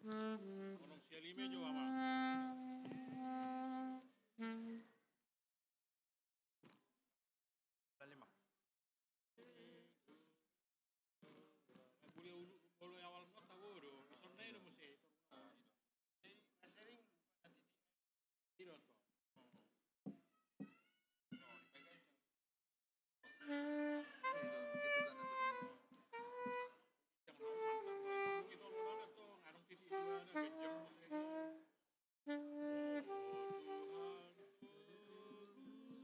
Conosci Alimedio ama. Boleh awal mata guru, isonne itu mesti. Tidak toh. Yang normal kita lo ada tuh, ngarung titik dua ada kejam mesti.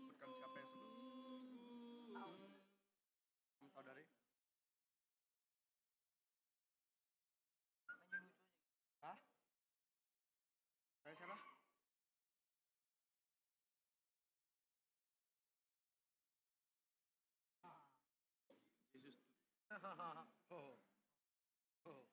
Rekam siapa yang sebut? Kamu tahu dari? Hah? Saya siapa? Yesus. Oh. Oh.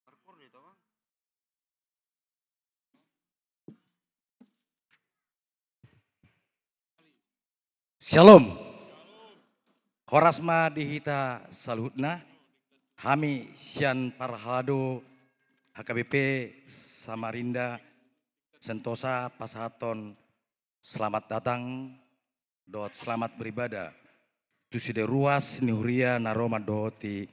Parkour itu bang. Shalom. Horasma dihita salutna. Hami Sian Parhado HKBP Samarinda Sentosa Pasahaton. Selamat datang. Dot selamat beribadah. Tuside ruas nihuria naroma doti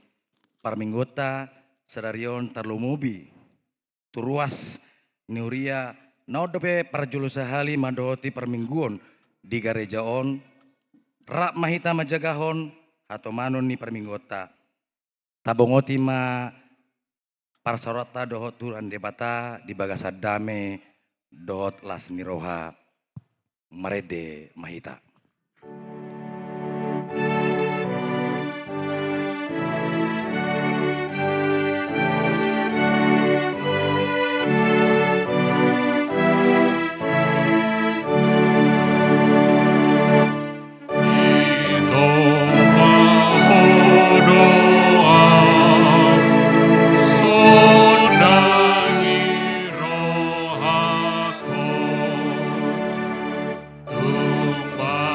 parminggota sadarion tarlumubi. Turuas nihuria naudope parjulusahali madoti parmingguon di garejaon rak mahita majagahon atau manon ni perminggota tabongoti ma parsarota dohot turan debata di bagasadame dohot las niroha merede mahita. Tumpah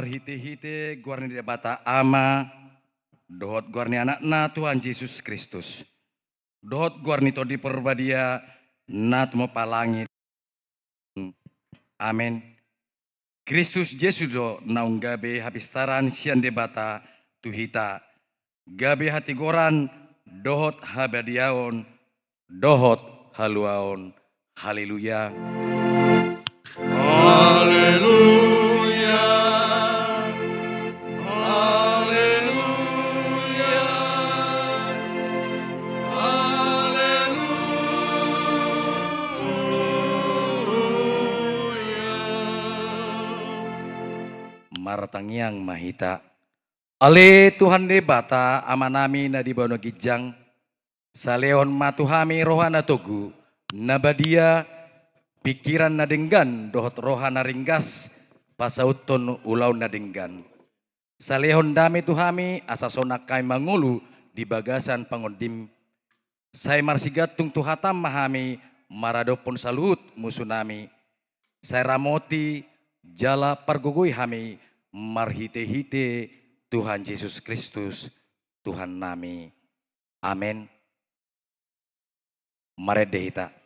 marhite-hite guarni debata ama dohot guarni anakna Tuhan Yesus Kristus. Dohot guarni to di perbadia nat mo palangit. Amin. Kristus Yesus do naung gabe hapistaran sian debata tuhita. Gabe hati goran dohot habadiaon dohot haluaon. Haleluya. Haleluya. Haleluya. Haleluya. Maratangiang mahita. Ale Tuhan debata amanami na di bawah gijang. Saleon matuhami rohana togu. Nabadia pikiran na denggan dohot rohana ringgas. Pasauton ulau na denggan. Salehon dami tuhami asasona kai mangulu di bagasan pangondim. Saya marsigatung tuhatam mahami maradopon salut musunami. Saya ramoti jala pargugui hami marhite-hite Tuhan Yesus Kristus Tuhan nami. Amin. Maredehita.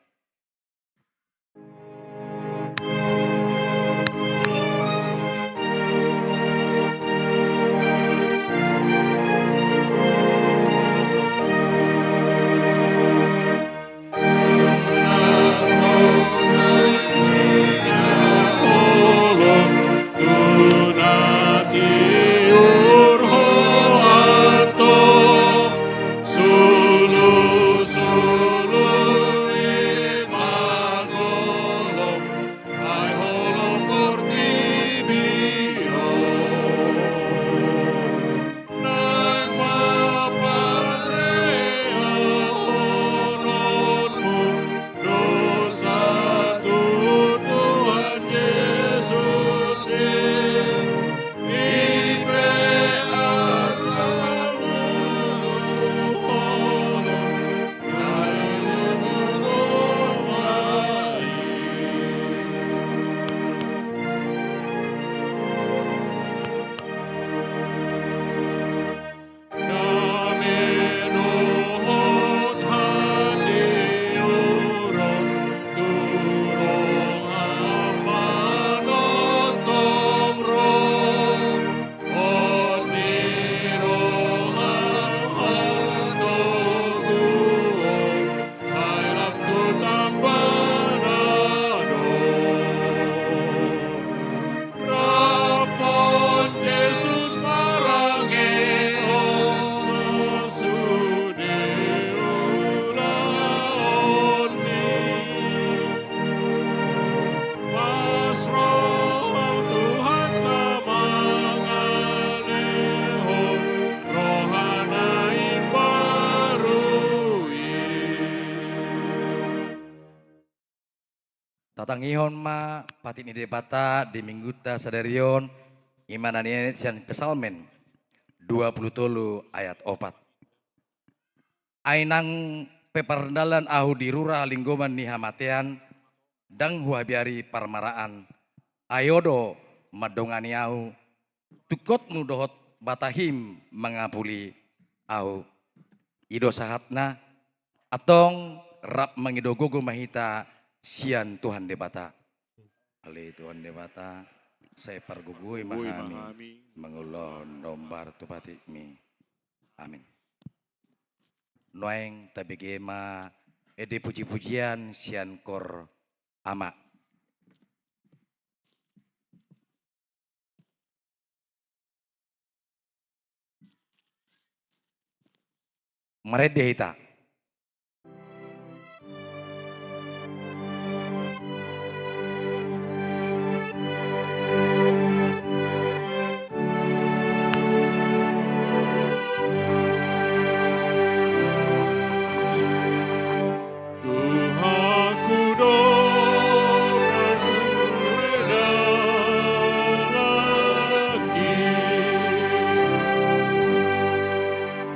Tatangihon ma patini debata di mingguta sadarion imanani sian pesalmen 23 ayat 4. Ainang pepardalan ahu dirura linggoman ni hamatean dang huabiari parmaraan. Ayodo madongani ahu tukot nudohot batahim mengapuli ahu. Ido sahatna atong rap mengidogogo mahita sian Tuhan debata. Ale Tuhan debata saya pargugui mahami mengulon dombar tupati mi. Amin. Noeng tabigema ede puji-pujian sian kor ama. Maredehita.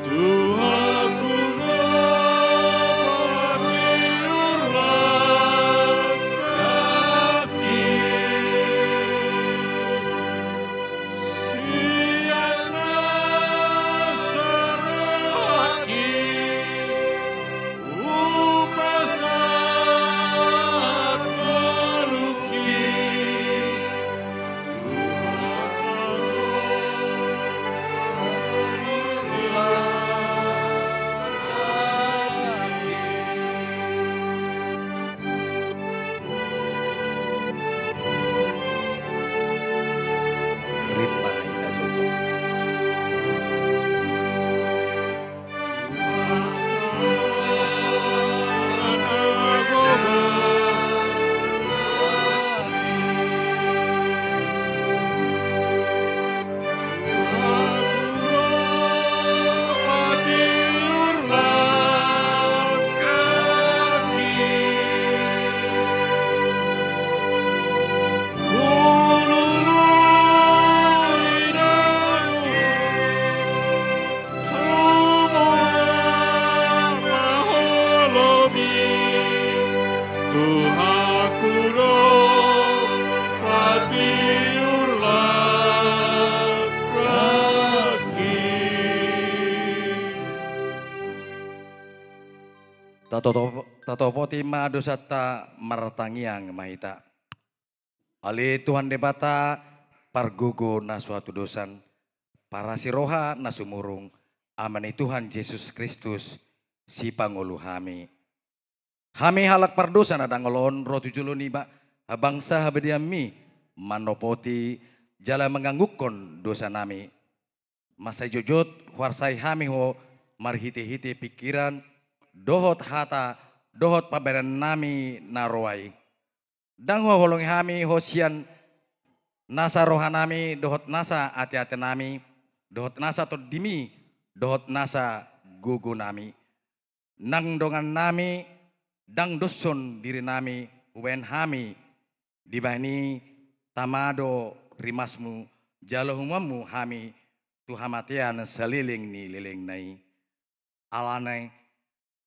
Tuhan ku Tatopoti ma dosata martangiang mahita. Ali Tuhan debata pargugo na suatu dosan. Para siroha na sumurung. Amani Tuhan Yesus Kristus si Pangulu hami. Hami halak pardosa na dangolon rotu julun iba. Bangsa habediami manopoti jala menganggukon dosa nami. Masa jujut warsai hami ho marhiti-hiti pikiran. Dohot hata, dohot paberan nami naroai. Dang holong hami hosian nasa rohanami, dohot nasa ati-ati nami, dohot nasa todimi, dohot nasa gugu nami. Nang dongan nami, dang doson diri nami, wen hami, dibani tamado rimasmu, jalohumamu hami, tuhamatian seliling ni liling nai. Alanai,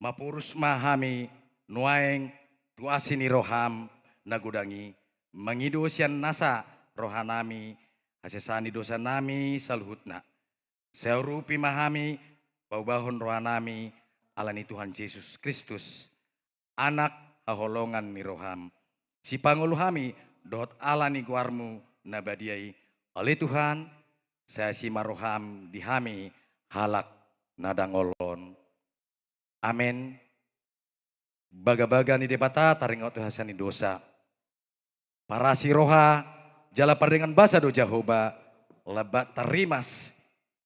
mapurus mahami nuaeng tuasini roham nagudangi mangidosian nasa rohanami hasesani dosa nami salhutna seurupi mahami baubahon rohanami alani Tuhan Yesus Kristus anak aholongan ni roham si panguluhami dohot alani guarmu nabadiai oleh Tuhan saya si maroham dihami halak nadangolon. Amin. Baga-baga ni debata taringot hasani dosa. Para siroha jala paringan basa do Jahoba lebat terimas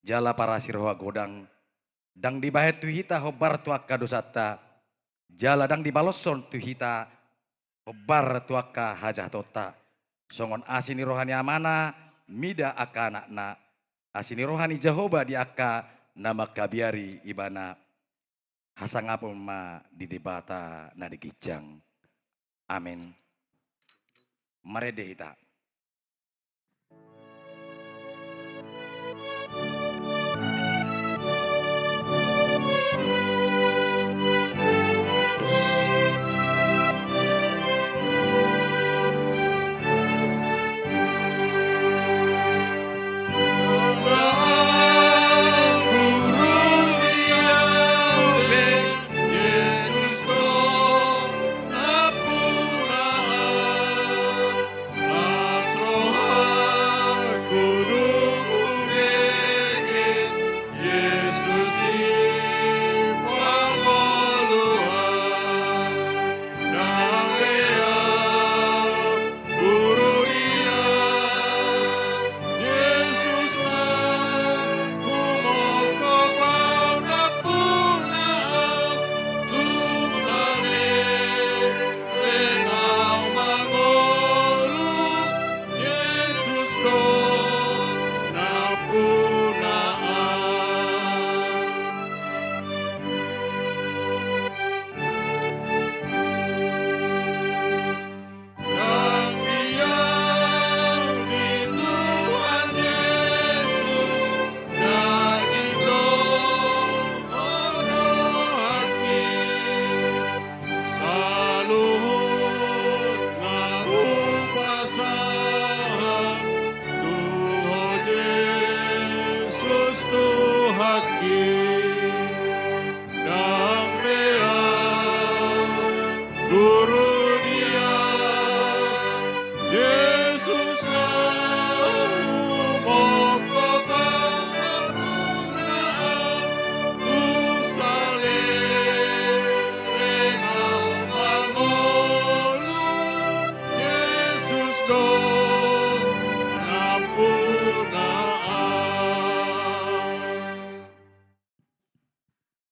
jala para siroha godang. Dang dibahet tuhita hobar tuaka dosata. Jala dang dibaloson tuhita hobar tuaka hajah tota. Songon asini rohani amana mida aka anakna. Asini rohani Jahoba di aka nama kabiari ibana. Hasang apa ma di debata na digijang. Amin. Marede hita.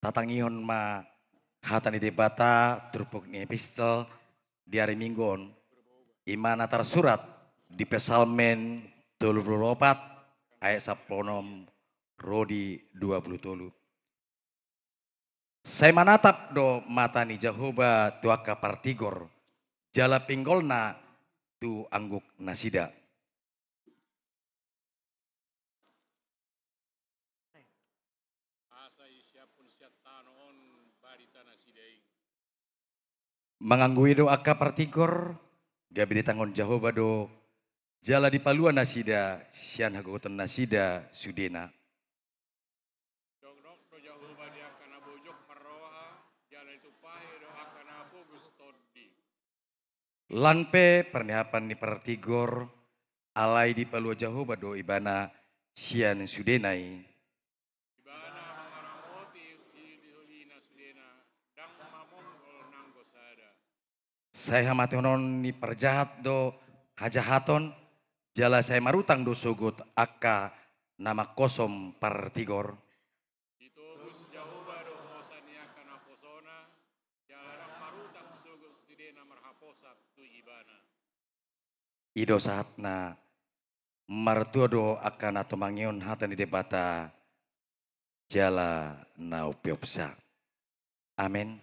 Tatangion ma hatani debata turpuk ni epistel di hari minggon imana tersurat di Pesalmen 24 ayat 10 rodi 20. Saya manatap do mata ni Jahoba tuaka partigor jala pinggolna tu angguk nasida. Menganggui do aka partigor gabi ditangon Jahoba do jala di paluan nasida sian hagoton nasida sudena. Dogrok do Jahoba dia kana bojok parroha jala itu pahe do kustodi. Lanpe perniapan ni pertigor alai di palua jahu bado ibana sian sudenai. Ibana mangaramoti hilina sudena dang mamonggol nanggo sada. Saya hamati honon ni perjahat do hajahaton jala saya marutang do sogot akka nama kosom pertigor. Itobus jauh bado hosania kana posona, jalan marutang sugus sidena marhaposat tu ibana. Ido saatna martua do akan atau mangion hatan di debata jala na upiopsa. Amin.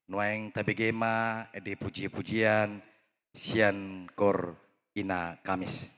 Nuang tabigema edi puji-pujian sian kor ina Kamis.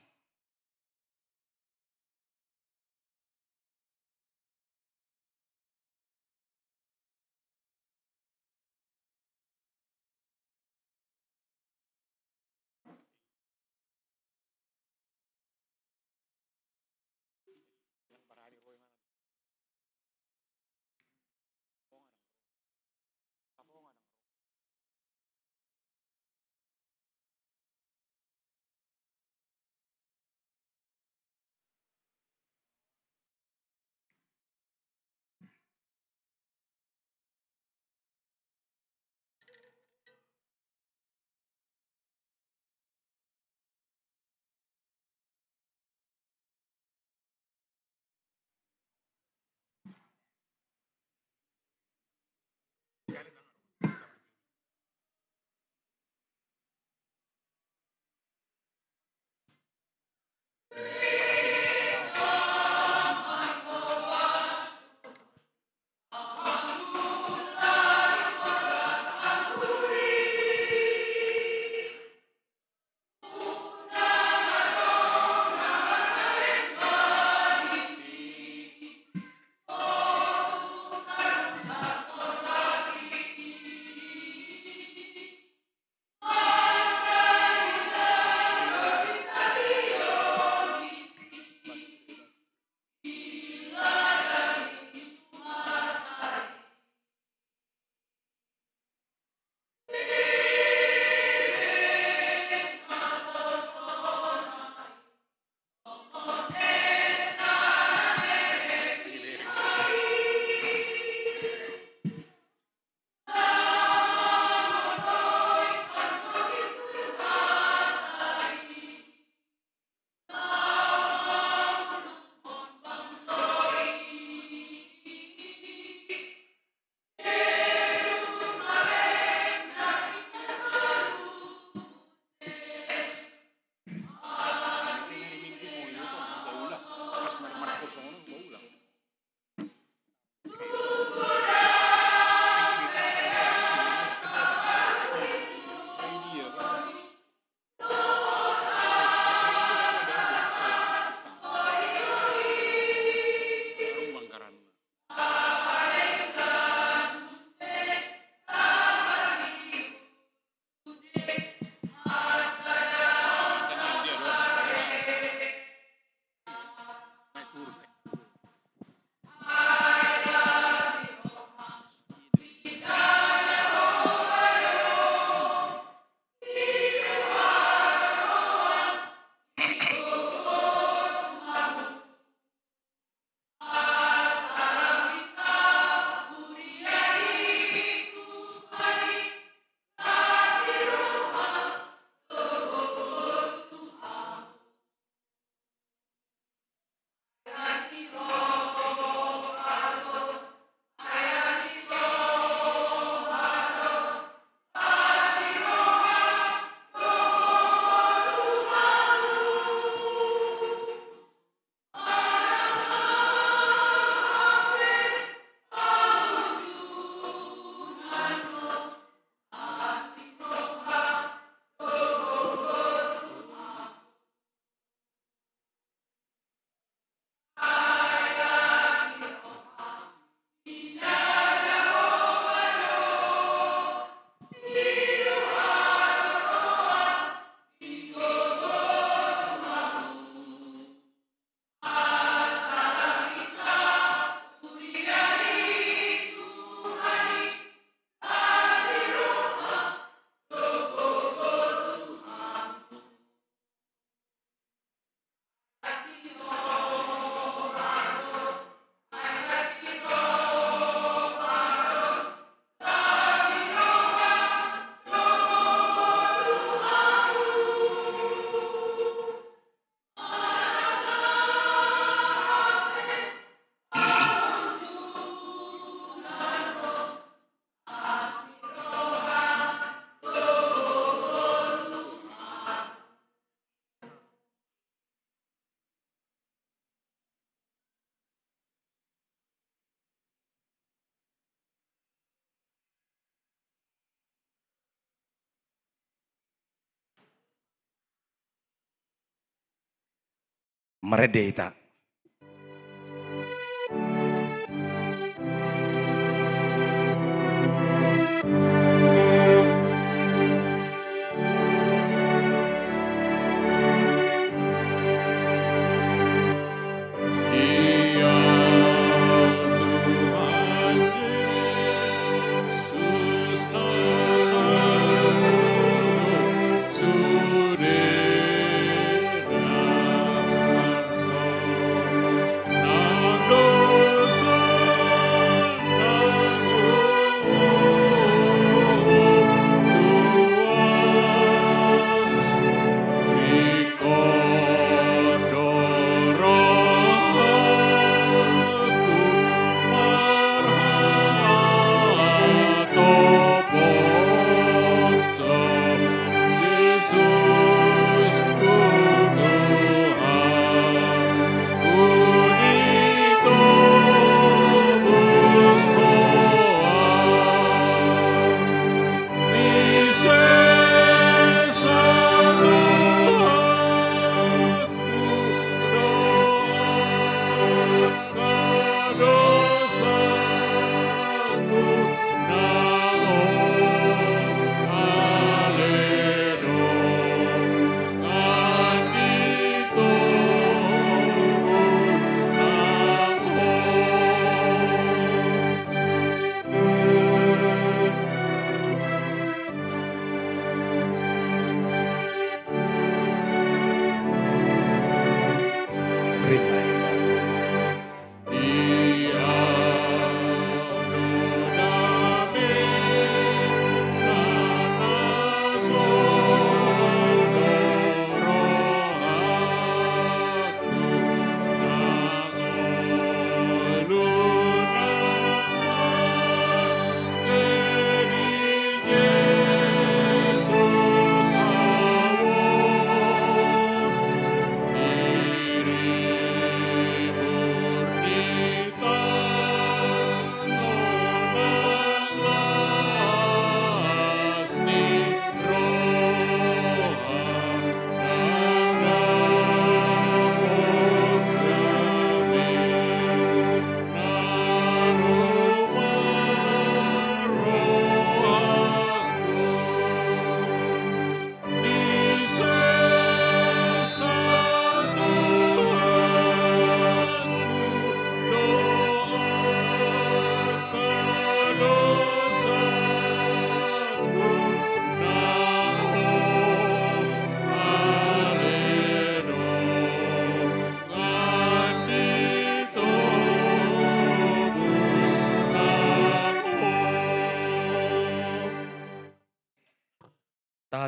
meredeta.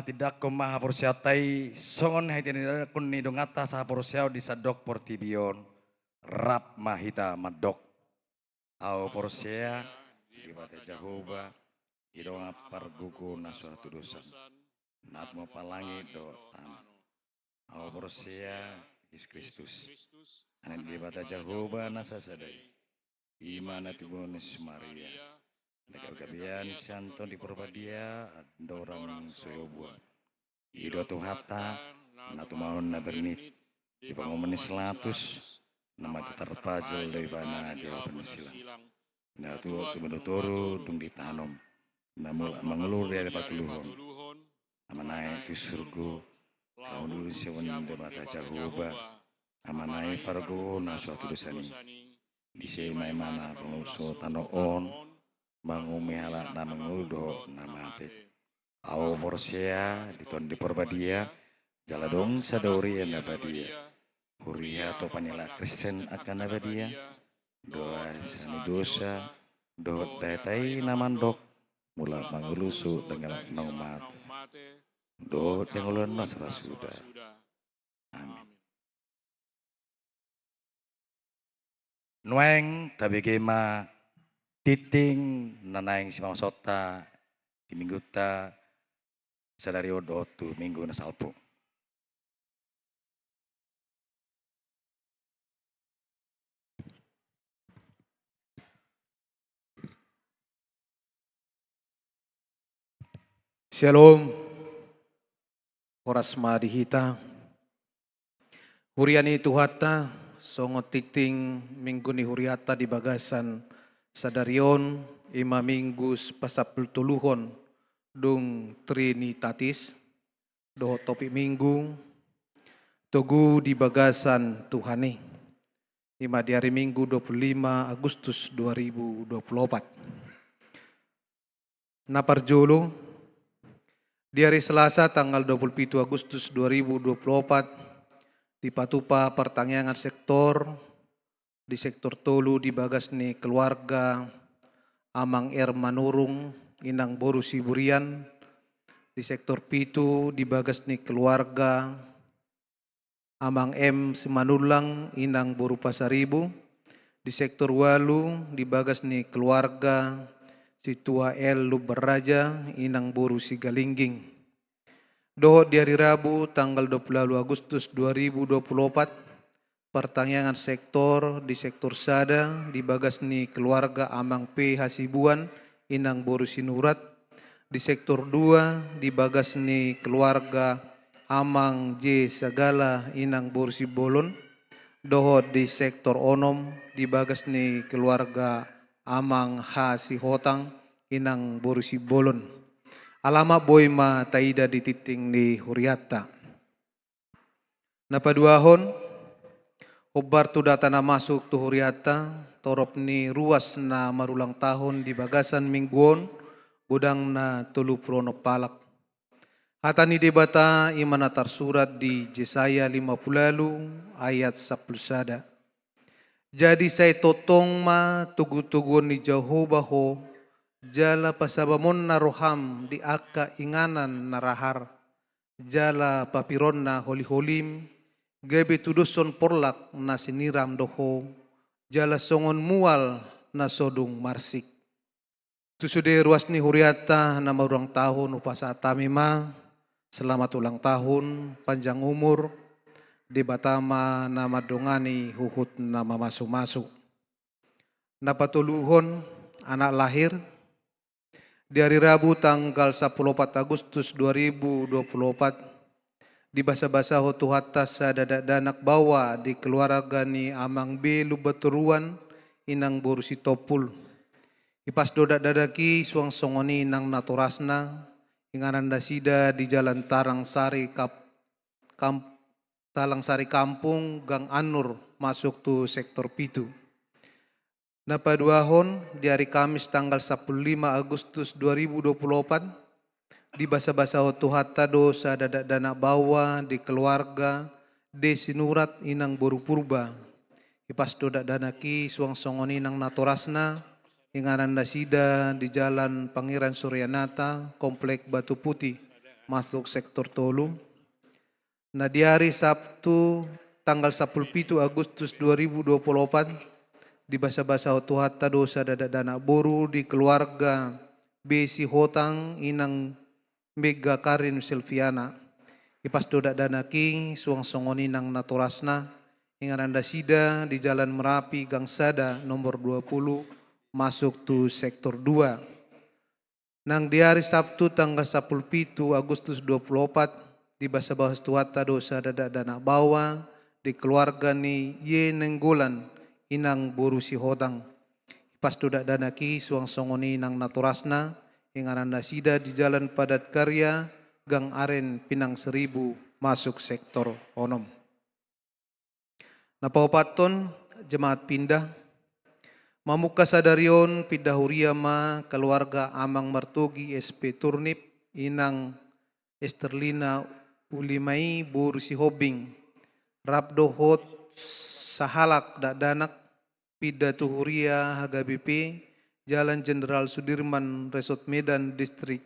Tidak kumaha porsiatai songon haitini kunni dongata sa porsiao di sadok portibion rap mahita madok au porsia di bate Jahoba idonga pargugu na suatu dosan nat mo palangi do tanah au porsia Yesus Kristus anen di bate Jahoba na sasadai imana tibunus Maria Nagagabian santo di perbadia dorang soyobuan. Ido tuhata na tumaon na bernit di pangumanis latus nama terpajal dari bana dia penisilang. Na tuwa tumenutoro dung ditanom. Namul mangelur dari patuluhon. Amanai tu surgu laun dulu sewan debata Jahoba. Amanai pargo na suatu dosani. Di mai mana penguso tanoon. Mangumihala na menguldo na mate. Au porsia diton di perbadia jaladong sadori na badia. Huria to panila Kristen akan badia. Doa sani dosa doa datai na mandok mula mangulusu dengan nong mate. Do dengan ulun nasra sudah. Amin. Nueng tabigema titing nanaing si Sota di minggu ta sadari odo tu minggu na salpo. Shalom, oras madihita, Huriani tuhata songo titing minggu ni huriata di bagasan sadarion ima minggus pasapul tuluhon dung trinitatis doho topi minggu togu di bagasan Tuhani ima di hari Minggu 25 Agustus 2024. Naparjolo di hari Selasa tanggal 27 Agustus 2024 di patupa pertangyangan sektor di sektor tolu di bagas ni keluarga Amang R Manurung Inang Boru Siburian, di sektor pitu di bagas ni keluarga Amang M Simanulang Inang Boru Pasaribu, di sektor walu di bagas ni keluarga Situa L Luberaja Inang Boru Sigalingging. Doho di hari Rabu tanggal 20 Agustus 2024 pertangyangan sektor di sektor Sada di bagas ni keluarga Amang P Hasibuan Inang Boru Sinurat, di sektor 2 di bagas ni keluarga Amang J Sagala Inang Boru Sibolon. Doho di sektor Onom di bagas ni keluarga Amang H Sihotang Inang Boru Sibolon. Alama boima taida di titing ni huriata. Napaduahon, obar tu data na masuk tu huriata, torop ni ruas na marulang tahun di bagasan mingguon, gudang na tuluprono palak. Hata ni debata imana tersurat di Jesaya 50 ayat 10 sada. Jadi saya totong ma tugu-tugun ni Jehovah ho, jala pasabamon na roham di aka inganan narahar, jala papiron na holi-holim, gabi tuduson porlak na siniram doho, jala songon mual na sodung marsik. Tusude ruas ni huriata na marurang tahun upasa tamima, selamat ulang tahun, panjang umur, di batama na madongani huhut na mamasu-masu. Napatuluhon anak lahir, di hari Rabu tanggal 14 Agustus 2024 di basa-basa hotu hatas dadak danak bawa di keluarga ni Amang B Lubeturuan Inang Boru Sitopul. Ipas dodak dadaki suang songoni nang naturasna inganan dasida di jalan Talang Sari Kampung Gang Anur masuk tu sektor pitu. Napaduahon di hari Kamis tanggal 15 Agustus 2024 di basa-basa hotu hatta dosa dadak dana bawa di keluarga Desi Nurat Inang Boru Purba. Ipas dodak danaki suang songoni nang natorasna inganan dasida di jalan Pangeran Suryanata Komplek Batu Putih masuk sektor tolu. Nah di hari Sabtu tanggal 17 Agustus 2024 di basa-basa hotu hatta dosa dadak dana boru di keluarga Besi Hotang Inang Mega Karin Silviana. Ipas dodak dana king suang songoni nang naturasna inganan dasida di jalan Merapi Gang Sada nomor 20 masuk tu sektor 2. Nang di hari Sabtu tanggal 17 Agustus 24 di basa-basa hotu hatta dosa dadak dana bawa di keluarga ni Ye Nenggolan Inang Boru Sihotang. Pas dodak danaki suang songoni nang naturasna inganan dasida di jalan Padat Karya Gang Aren Pinang Seribu masuk sektor Onom. Napaupaton jemaat pindah mamuka sadarion pindah huriama keluarga Amang Martogi SP Turnip Inang Esterlina Ulimai Boru Sihobing Rabdohot Sahalak dak danak Pida Tuhuria HGBP Jalan Jenderal Sudirman Resort Medan Distrik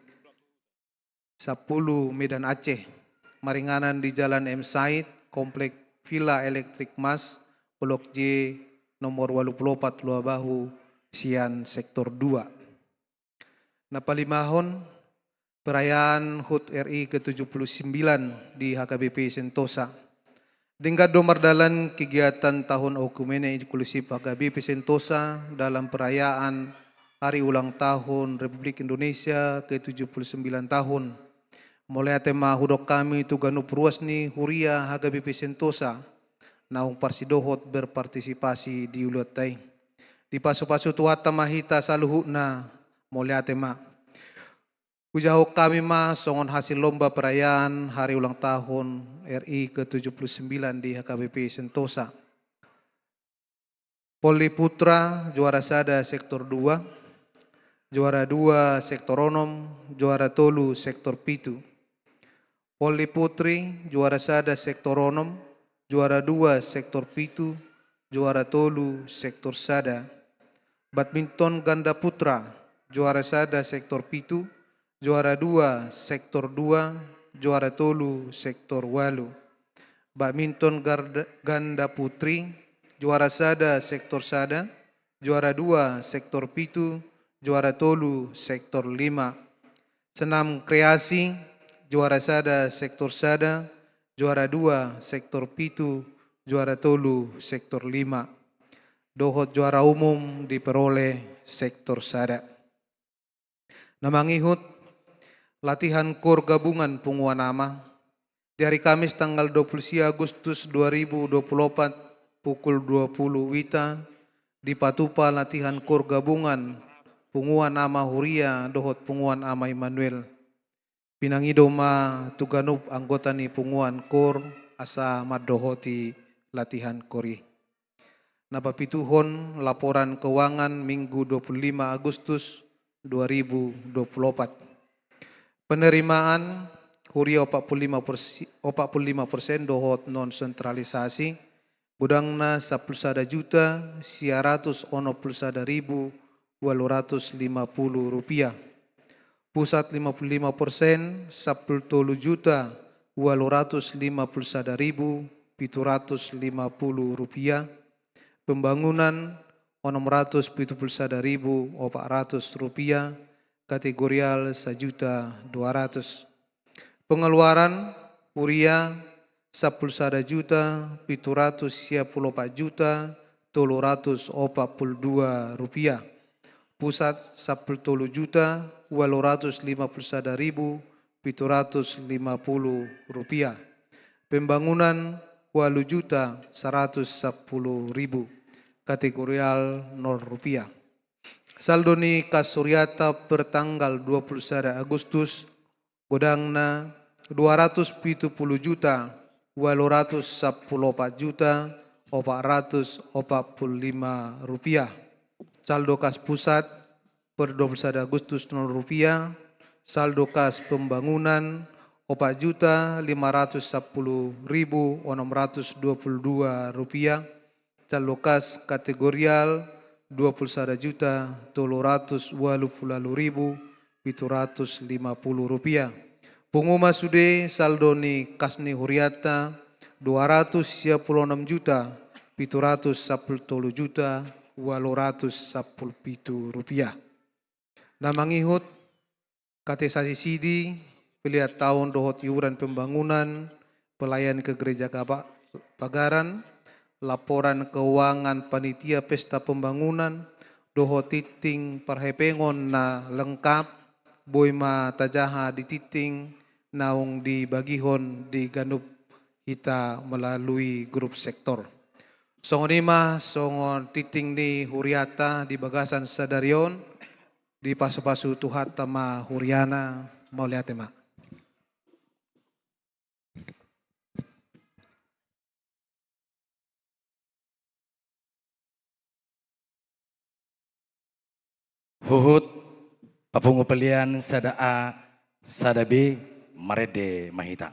10 Medan Aceh. Maringanan di Jalan M Said Komplek Villa Elektrik Mas Blok J nomor 84 Luar Bahu Sian sektor 2. Napalimahon perayaan HUT RI ke-79 di HKBP Sentosa. Dengan domardalan kegiatan tahun Okumene Inklusif HKBP Sentosa dalam perayaan Hari Ulang Tahun Republik Indonesia ke-79 tahun. Mulai tema hudok kami tu ganu pruasni huria HKBP Sentosa naung parsidohot berpartisipasi di ulutai. Di pasu-pasu tuata mahita saluhuna moliate ma. Ujaho kami ma songon hasil lomba perayaan hari ulang tahun RI ke-79 di HKBP Sentosa. Poli Putra juara sada sektor 2, juara 2 sektor onom, juara tolu sektor pitu. Poli Putri juara sada sektor onom, juara 2 sektor pitu, juara tolu sektor sada. Badminton ganda putra juara sada sektor pitu, juara 2 sektor 2, juara tolu sektor walu. Badminton ganda putri juara sada sektor sada, juara 2 sektor pitu, juara tolu sektor 5. Senam kreasi juara sada sektor sada, juara 2 sektor pitu, juara tolu sektor 5. Dohot juara umum diperoleh sektor sada. Namangihut latihan kor gabungan Punguan Ama di hari Kamis tanggal 20 Agustus 2024 pukul 20 WITA di Patupa latihan kor gabungan Punguan Ama Huria dohot Punguan Ama Immanuel. Pinangidoma tuganup anggota ni Punguan kor asa madohoti latihan kori. Napapituhon laporan keuangan Minggu 25 Agustus 2024. Penerimaan Huria 45% dohot non sentralisasi gudangna 11 juta 111.850 rupiah. Pusat 55% 10 juta 251.750 rupiah. Pembangunan 671.400 rupiah, kategorial 1.200.000. Pengeluaran Huria 11 juta 754.342 rupiah. Pusat 10 juta 251.750 rupiah. Pembangunan 8 juta 110.000, kategorial 0 rupiah. Saldo ni Kasuryata pertanggal 21 Agustus godangna 270 juta 814.445 rupiah. Saldo kas pusat per 21 Agustus 0 rupiah. Saldo kas pembangunan 4.510.622 rupiah. Saldo kas kategorial 21.380.750 rupiah. Pengumuman sude saldo ni kasni Huriata 296.710.817 rupiah. Namangihut katesasi sidi pilihat tahun dohot iuran pembangunan pelayan ke gereja Pagaran, laporan keuangan panitia pesta pembangunan dohot titing parhepengon na lengkap boima tajaha di titing naung dibagihon di ganup kita melalui grup sektor. Songonima songon titing ni Huriata di bagasan sadarion di pasu-pasu tuhat tama Huriana mauliatema. Huhut papungu pelian sada A, sada B, marede mahita.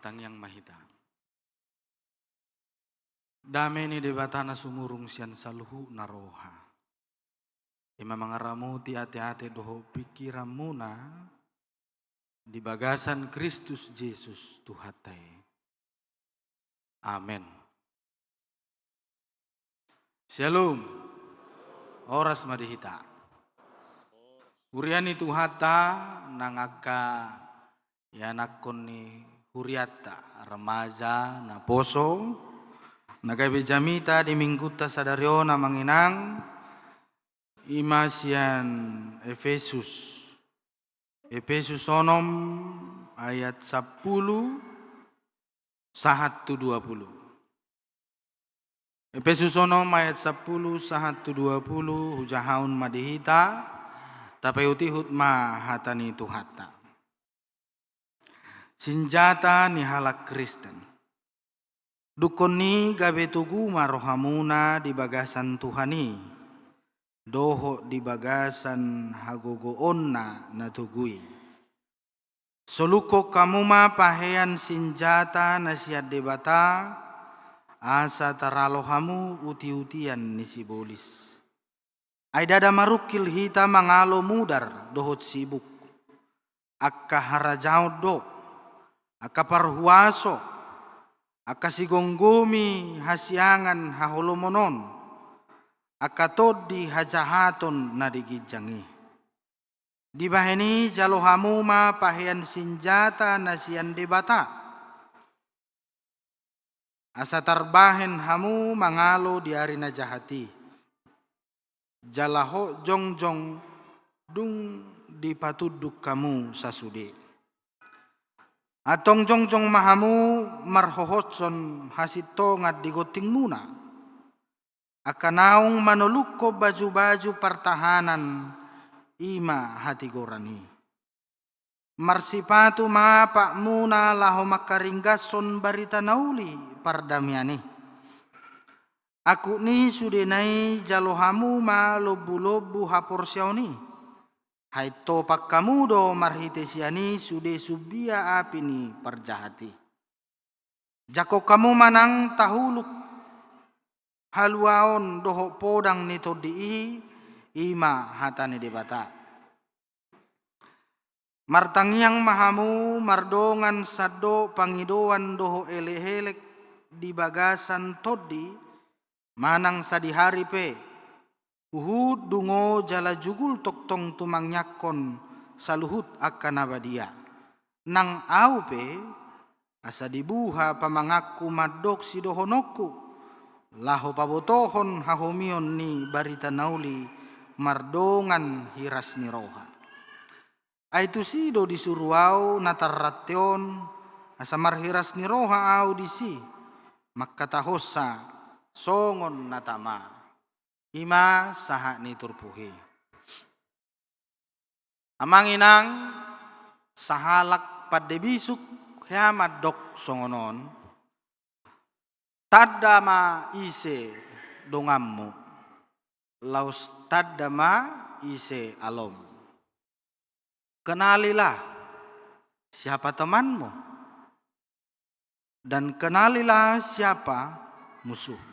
Martang yang mahita. Dameni debatana sumurung sian saluhu naroha. Ima mangaramu ti ate-ate doho pikiramuna di bagasan Kristus Yesus Tuhatai. Amin. Shalom. Oras madihita. Huriani Tuhata nangaka yanakon ni huriata remaja na poso nagay jamita di mingguta sadaryo na manginang imasian Efesus. Efesus 6 ayat 10 1:20. Efesus 6 ayat 10 1:20 hujahaun madihita tapi utihut ma hatani Tuhata. Senjata ni halak Kristen. Dukon ni gabe tugu marohamuna di bagasan Tuhani. Doho di bagasan hagogoonna na tugui. Soluko kamuma pahean senjata na siad debata asa taralohamu uti-utian ni sibolis. Ay dada marukil hita mangalo mudar dohot sibuk. Akka harajaw do. Akka parhuaso. Akka sigonggumi hasiangan haholomonon. Akka todi hajahaton na digijangi. Di baheni jalohamuma pahian senjata na sian debata. Asa tarbahen hamu mangalo di arina jahati. Jalaho jongjong dung dipatuduk kamu sasude. Atong jongjong mahamu marhohotson hasito ngad digoting muna. Akanaung manulukko baju-baju pertahanan ima hati gorani. Marsipatu mapak muna laho makaringgason barita nauli pardamiani. Aku ni sudenai jalohamu ma lobu-lobu haporsiauni. Hai topak kamu do marhitesiani sude subia api ni perjahati. Jako kamu manang tahuluk haluaon doho podang ni todi'i ima hatani debata. Martangyang mahamu mardongan sado pangidoan doho elehelek di bagasan todi. Manang sadihari pe, uhud dungo jala jugul toktong tumangyakon saluhut akan abadia. Nang au pe, asa dibuha pamangaku madok si dohonoku, laho pabotohon hahomion ni barita nauli mardongan hiras ni roha. Aitu sido disuruau natarration asa marhiras ni roha au disi, makatahosa songon natama ima saha ni turpuhi. Amanginang sahalak padebisuk hiamat dok songonon tadama ise dongammu laus tadama ise alom. Kenalilah siapa temanmu dan kenalilah siapa musuhmu.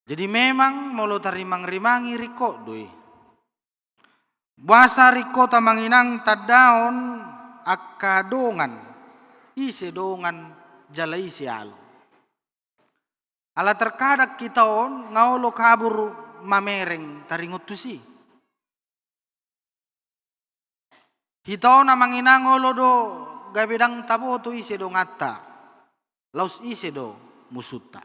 Jadi memang molo tarimang-rimangi riko doi. Buasa riko tamanginang tadaon akka dongan. Ise dongan jala ise alo. Ala terkadak kitaon ngaulo kabur mamereng taringutusi. Kitaon namanginang ngolo do gabedang tabo to ise do ngata. Laus ise do musuta.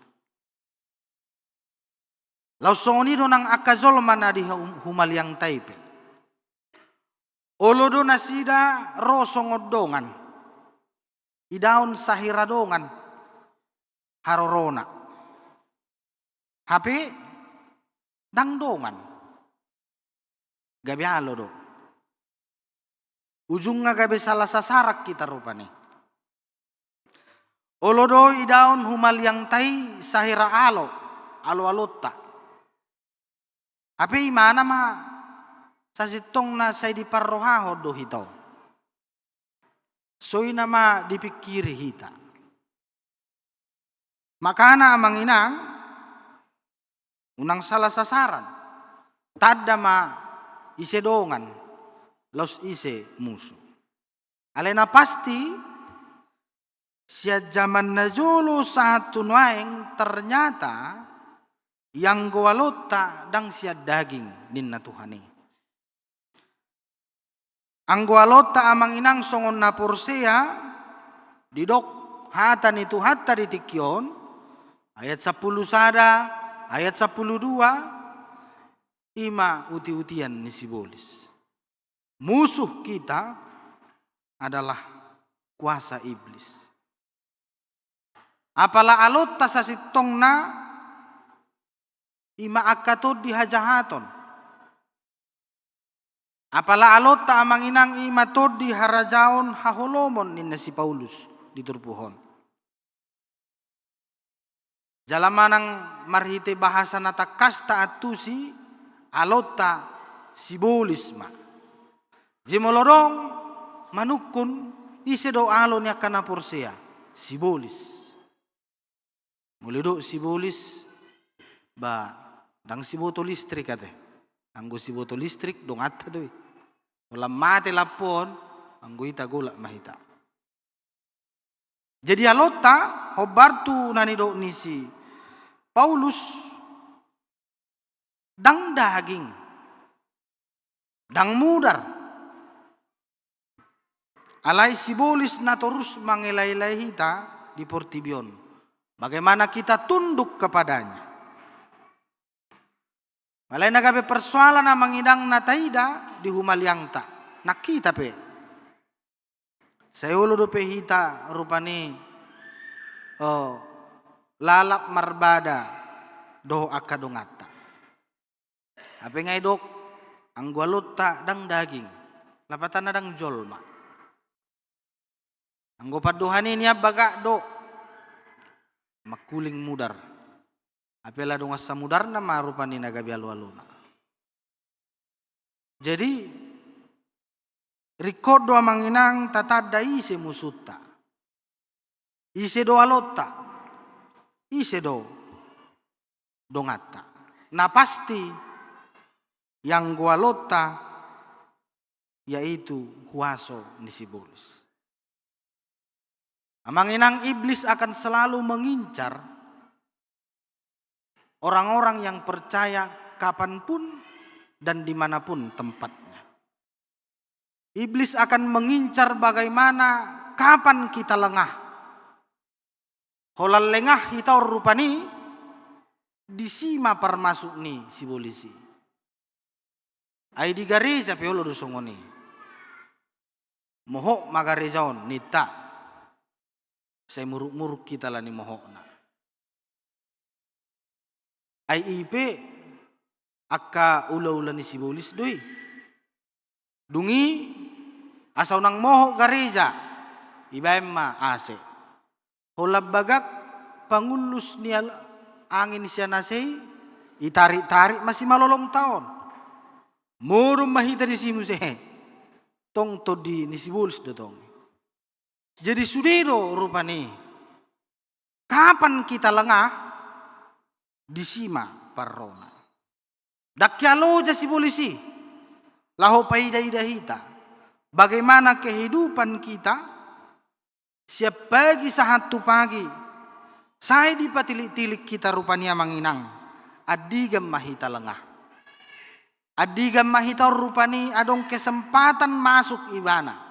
Lausongonido nang akazolman adi humaliang taipe. Olodo nasida rosongodongan. Idaon sahiradongan. Harorona. Hape dangdongan. Gabi alo do. Ujung nga gabi salah sasarak kita rupane. Olodo idaon humaliang tai sahira alo. Alo-alota. Api mana ma sa sitong na say di parrohaho do hitaw. soi nama dipikiri hita. Makana amang inang unang salah sasaran. Tada ma ise dongan los ise musuh. Alena pasti sia zaman najolo satu nuaeng ternyata yang goalota dang sia daging ninna Tuhani. Anggoalota amang inang songon na porsea didok hatan itu hatta ditikyon ayat 10 sada ayat 12 ima uti-utian ni sibolis. Musuh kita adalah kuasa iblis. Apala alot tasasitong na ima akatod dihajahaton. Apala alot ta amang inang ima tod diharajaon haholomon ninna si Paulus diturpuhon. Jalamanang marhite bahasa nata kasta atusi alot ta sibolisma. Jimolorong manukun ise do alon ya kana porsea sibolis. Mulai do sibolis ba dang siboto listrik ate. Anggo siboto listrik dong atta doi. Ulam mate lapon anggo ita golak mahita. Jadi alota hobartu nani do nisi Paulus dang daging dang mudar. Alai sibolis na terus mengelai-elai kita di Portibion. Bagaimana kita tunduk kepadanya. Malai nagabe persoalan na mangidang na taida di humaliangta. Nakita pe. Sayulo do pe hita rupani lalap marbada do akadongata. Ape ngai dok anggualota dang daging. Lapatan na dang jolma. Anggo paduhani niya baga do makuling mudar. Apela dong asa mudar na marupani nagabi alu-aluna. Jadi rikodo amang inang tatada ise musuta. Ise do alota. Ise do dongata. Na pasti yang gua alota yaitu huaso ni sibolis. Amang inang iblis akan selalu mengincar orang-orang yang percaya kapanpun dan dimanapun tempatnya. Iblis akan mengincar bagaimana kapan kita lengah. Holal lengah hitau rupani disima permasuk ni si polisi. Ai di gareja peolo dusongoni. Mohok magarejaon nita. Saya muruk-muruk kita lah ni mohokna. IIP akka ula-ula ni sibolis doi. Dungi asaw nang mohok gareja ibaemma ase. Holab bagak pangulus ni angin siya nasay itarik-tarik masih malolong taon. Murum mahita di simu sehe. Tong to di ni sibolis dotong. Jadi sudero rupani. Kapan kita lengah? Disima parrona. Dakyalo ja si polisi. Laho paida-ida hita. Bagaimana kehidupan kita? Siap pagi sahatu pagi. Saya dipatilik-tilik kita rupanya manginang. Adigam mahita lengah. Adigam mahita rupani adong kesempatan masuk ibana.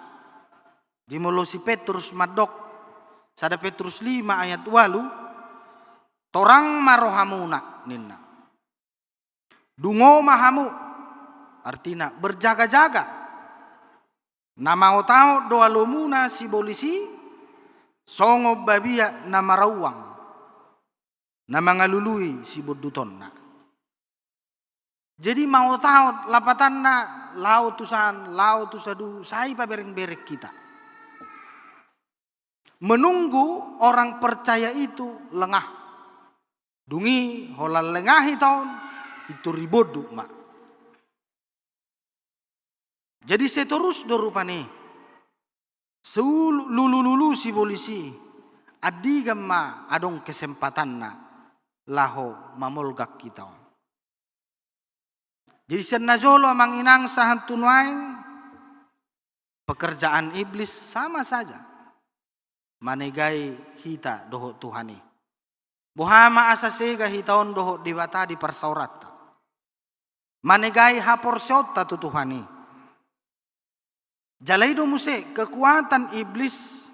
Di mulo si Petrus madok sada Petrus 5 ayat 8 torang marohamuna ninna dungo mahamu artina berjaga-jaga nama otao doa lomuna si bolisi songo babia nama rawang nama ngalului si bodutonna. Jadi mau tahu lapatanna lau tusan lau tusadu sai pa bereng-berek kita. Menunggu orang percaya itu lengah. Dungi holal lengahi tahun itu ribodu mak. Jadi seterus dorupani lulu sibolisi adi gamma adong kesempatan na laho mamolgak kita. Jadi senajolo amang inang sahantunwaing pekerjaan iblis sama saja. Manegai hita doho Tuhani. Buhama asasega hitaon doho diwata di persaurat. Manegai hapor syota tu Tuhani. Jalaido muse kekuatan iblis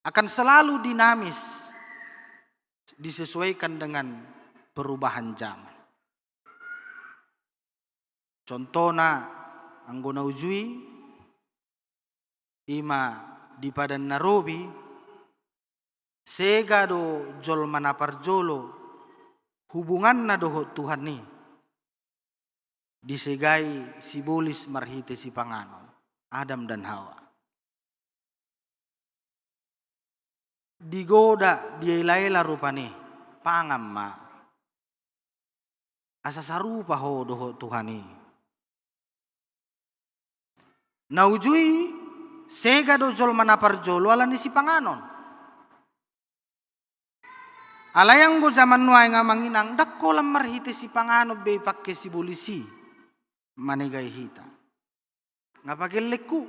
akan selalu dinamis disesuaikan dengan perubahan zaman. Contohna anggona ujui ima di padan narobi sega do jol manaparjolo hubungan na doho Tuhan ni disegai sibolis marhite si panganon Adam dan Hawa. Digoda diailaila rupani pangamma asa sarupa ho doho Tuhani. Naujui sega do jol manaparjolo ala ni si panganon. Alayang go zaman nuay nga manginang dakko lam marhite si pangano be pakke si bulisi manegay hita. Nga pageleku.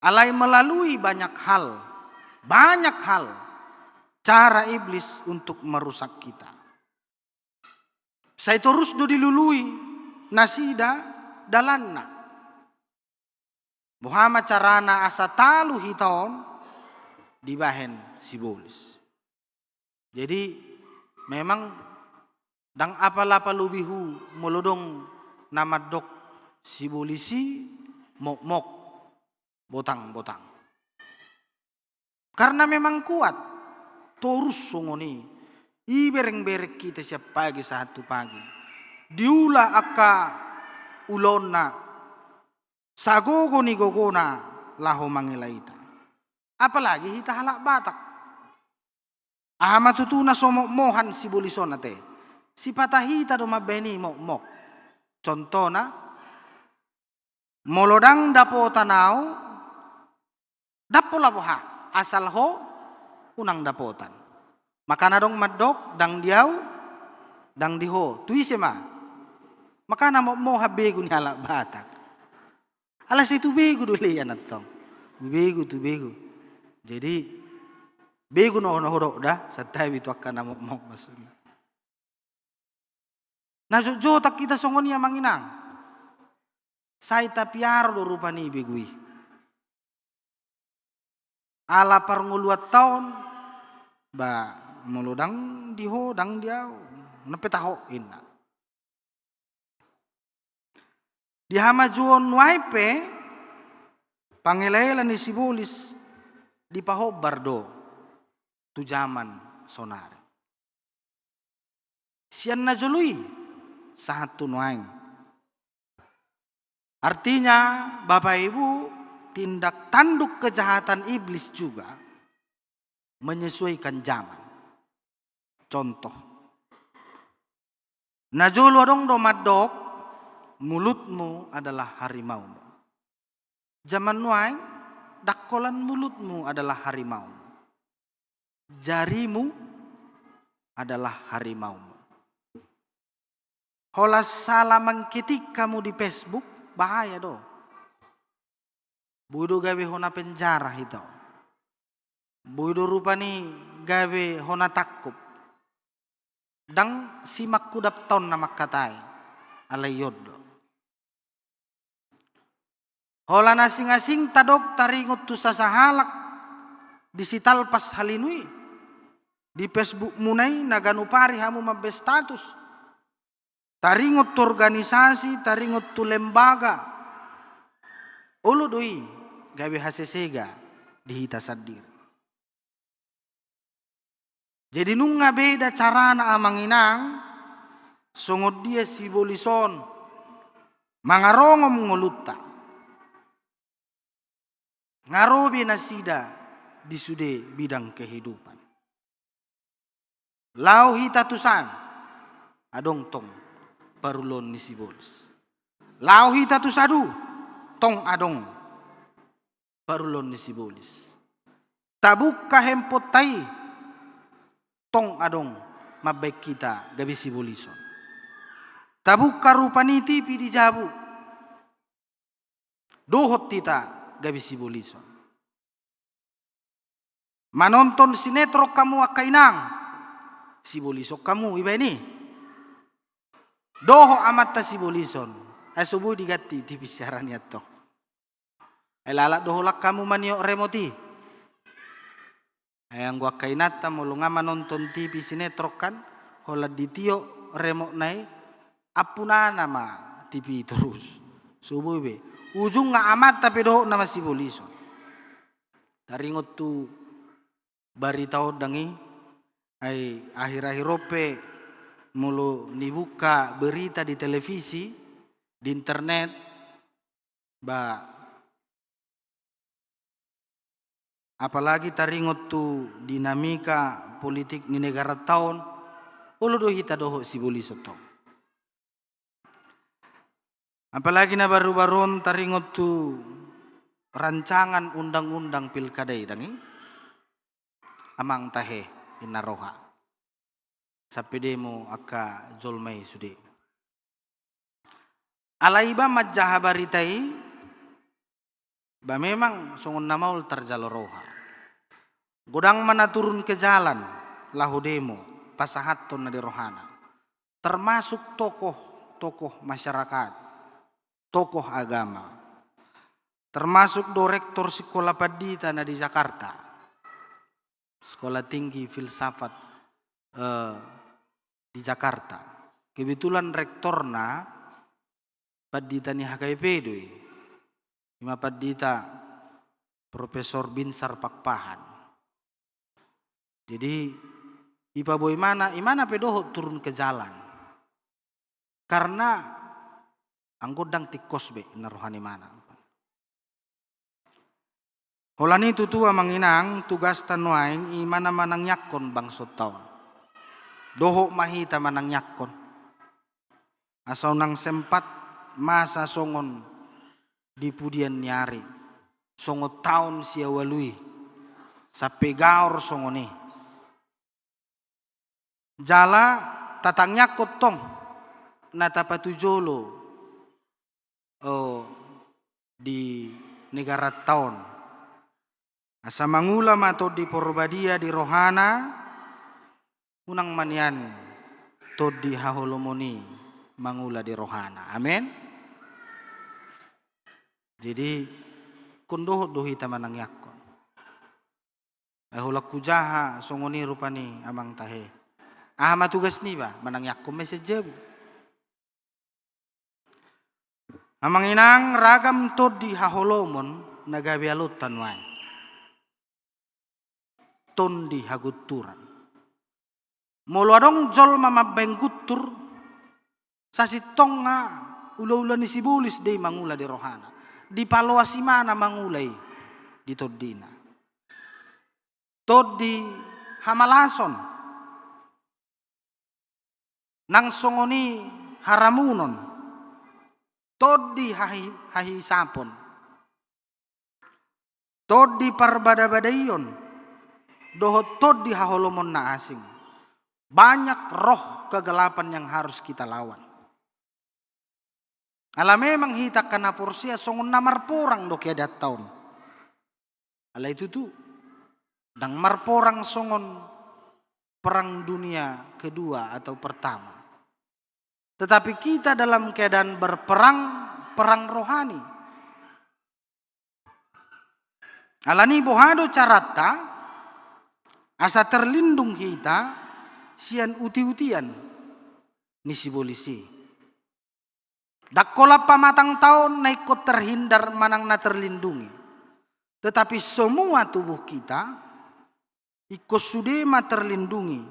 Alay melalui banyak hal cara iblis untuk merusak kita. Saya terus do dilului nasida dalanna. Muhammad carana asa talu hitaon dibahen sibolis. Jadi memang dang apalapa lubihu molodong namadok sibolisi mok botang. Karena memang kuat terus sungoni ibereng-berek kita siap pagi satu pagi. Diula akka ulonna sagogo ni gogona laho mangilaita. Apalagi hita halak batak. Ahama tutuna somok mohan si bulison nate. Si patahita do mabeni mok. Contohna molodang dapo tanau dapo laboha asal ho unang dapotan. Makana dong madok dang diau dang diho tuisema. Makana mo habego ni halak batak. Alas itu bego dulu ya natong. Bego. Jadi bego no hodok dah satay bitu akan mo maksudnya. Nah jotak kita songon ya manginang. Sai tapiar do rupani begui. Ala parnguluat tahun ba muludang diho dang diau nepetaho inna. Di hamajuon waipe pangelailan ni sibolis di pahobar do tu zaman sonare. Sian najului satu nuaing. Artinya Bapak Ibu tindak tanduk kejahatan iblis juga menyesuaikan zaman. Contoh. Najulu dong do madok mulutmu adalah harimau. Zaman nuaing, dakkolan mulutmu adalah harimau. Jarimu adalah harimau. Holas salah mengketik kamu di Facebook, bahaya do. Budo gawe hona penjara itu. Budo rupani gawe hona takup. Dang simak kudap ton nama katai. Alayod. Hola nasing-asing tadok taringot tu sasahalak disital pas halinui di Facebook munai naganupari hamu mabbe status taringot tu organisasi taringot tu lembaga ulu doi gawe hasesega dihita sadir. Jadi nunga beda carana amanginang songod dia sibolison mangarongom ngoluta ngarobi nasida di sude bidang kehidupan. Lau hita tusan adong tong parulon ni sibolis. Lau hita tusadu tong adong parulon ni Sibulis. Tabuk kahempotai tong adong mabek kita gabi Sibulison. Tabuk karupani tipi di jabu. Dohot kita gabi Sibulison. Manonton sinetron kamu akainang. Sibulisok kamu iba ini. Doho amat ta Sibulison. Ay subuh digati tipi siaran yato. Ay lalak doho lak kamu maniok remoti. Ay ang gua kainata mulunga manonton tipi sinetron kan. Hola ditio remot nai. Apuna nama tipi terus. Subuh ibe. Ujung nga amat tapi doho nama Sibulison. Taringot tu baritaw dangi ay akhir-akhir rope mulu nibuka berita di televisi di internet ba apalagi taringot tu dinamika politik ni negara taon ulo do hita doho Sibulison to apalagi na baru-baron taringot tu rancangan undang-undang pilkadai dangi amang tahe inaroha sapi demo aka jolmai sudi alaiba majah baritai ba memang songon namaul terjaloroha godang mana turun ke jalan lahu demo pasahaton na di rohana termasuk tokoh masyarakat tokoh agama termasuk direktur sekolah padita na di Jakarta sekolah tinggi filsafat di Jakarta. Kebetulan rektorna padita ni HKP doi. Ima padita Profesor Binsar Pakpahan. Jadi ipa boy imana pedoho turun ke jalan. Karena anggodang tikos be narohani mana. Holani tutua manginang tugas tanuaing imana manang yakon bangsot taon. Doho mahita manang yakon. Asaw nang sempat masa songon di pudian nyari. Songo taon siya walui. Sape gaor songoni. Jala tatang yakot tong. Natapatujolo. Di negara taon. Asa mangula mato di porbadia di rohana unang manian to di haholomoni mangula di rohana. Amin. Jadi kundoh dohi tamanang yakon. Ahulak kujaha songoni rupani amang tahe. Matugas ni ba manang yakon message. Amang inang ragam to di haholomon nagabialutan wan. Tondi haguturan. Molo adong jol mamabeng gutur sasitong nga ula-ula ni Sibulis day mangula di rohana. Di paloasi mana mangulay di todina. Tod di hamalason. Nang songoni haramunon. Tod di hahisapon. Tod di parbada-badayon. Dohot tod di haholomon na asing. Banyak roh kegelapan yang harus kita lawan. Ala memang hita kana porsia songon namar porang do kaya tahun. Ala itu tuh. Dang marporang songon perang dunia kedua atau pertama. Tetapi kita dalam keadaan berperang, perang rohani. Alani bohado carata. Asa terlindung kita sian uti-utian ni Sibulisi. Dakkola pamatang tahun naikot terhindar manang na terlindungi. Tetapi semua tubuh kita ikut sudema terlindungi.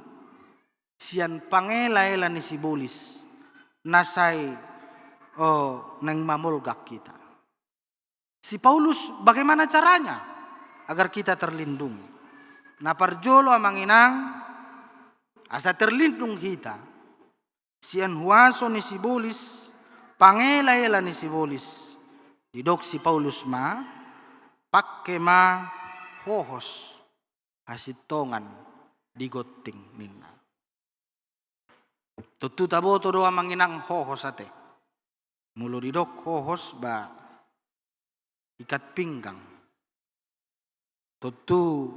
Sian pangela-ela ni Sibulis nasai neng mamulgak kita. Si Paulus bagaimana caranya agar kita terlindungi? Naparjolo amang inang asa terlindung kita. Sian huaso ni Sibulis, pangela-ela ni Sibulis. Didok si Paulus ma pakke ma hohos hasitongan digotting ninna. Tutu taboto doa manginang hohos ate. Mulu didok hohos ba ikat pinggang. Tutu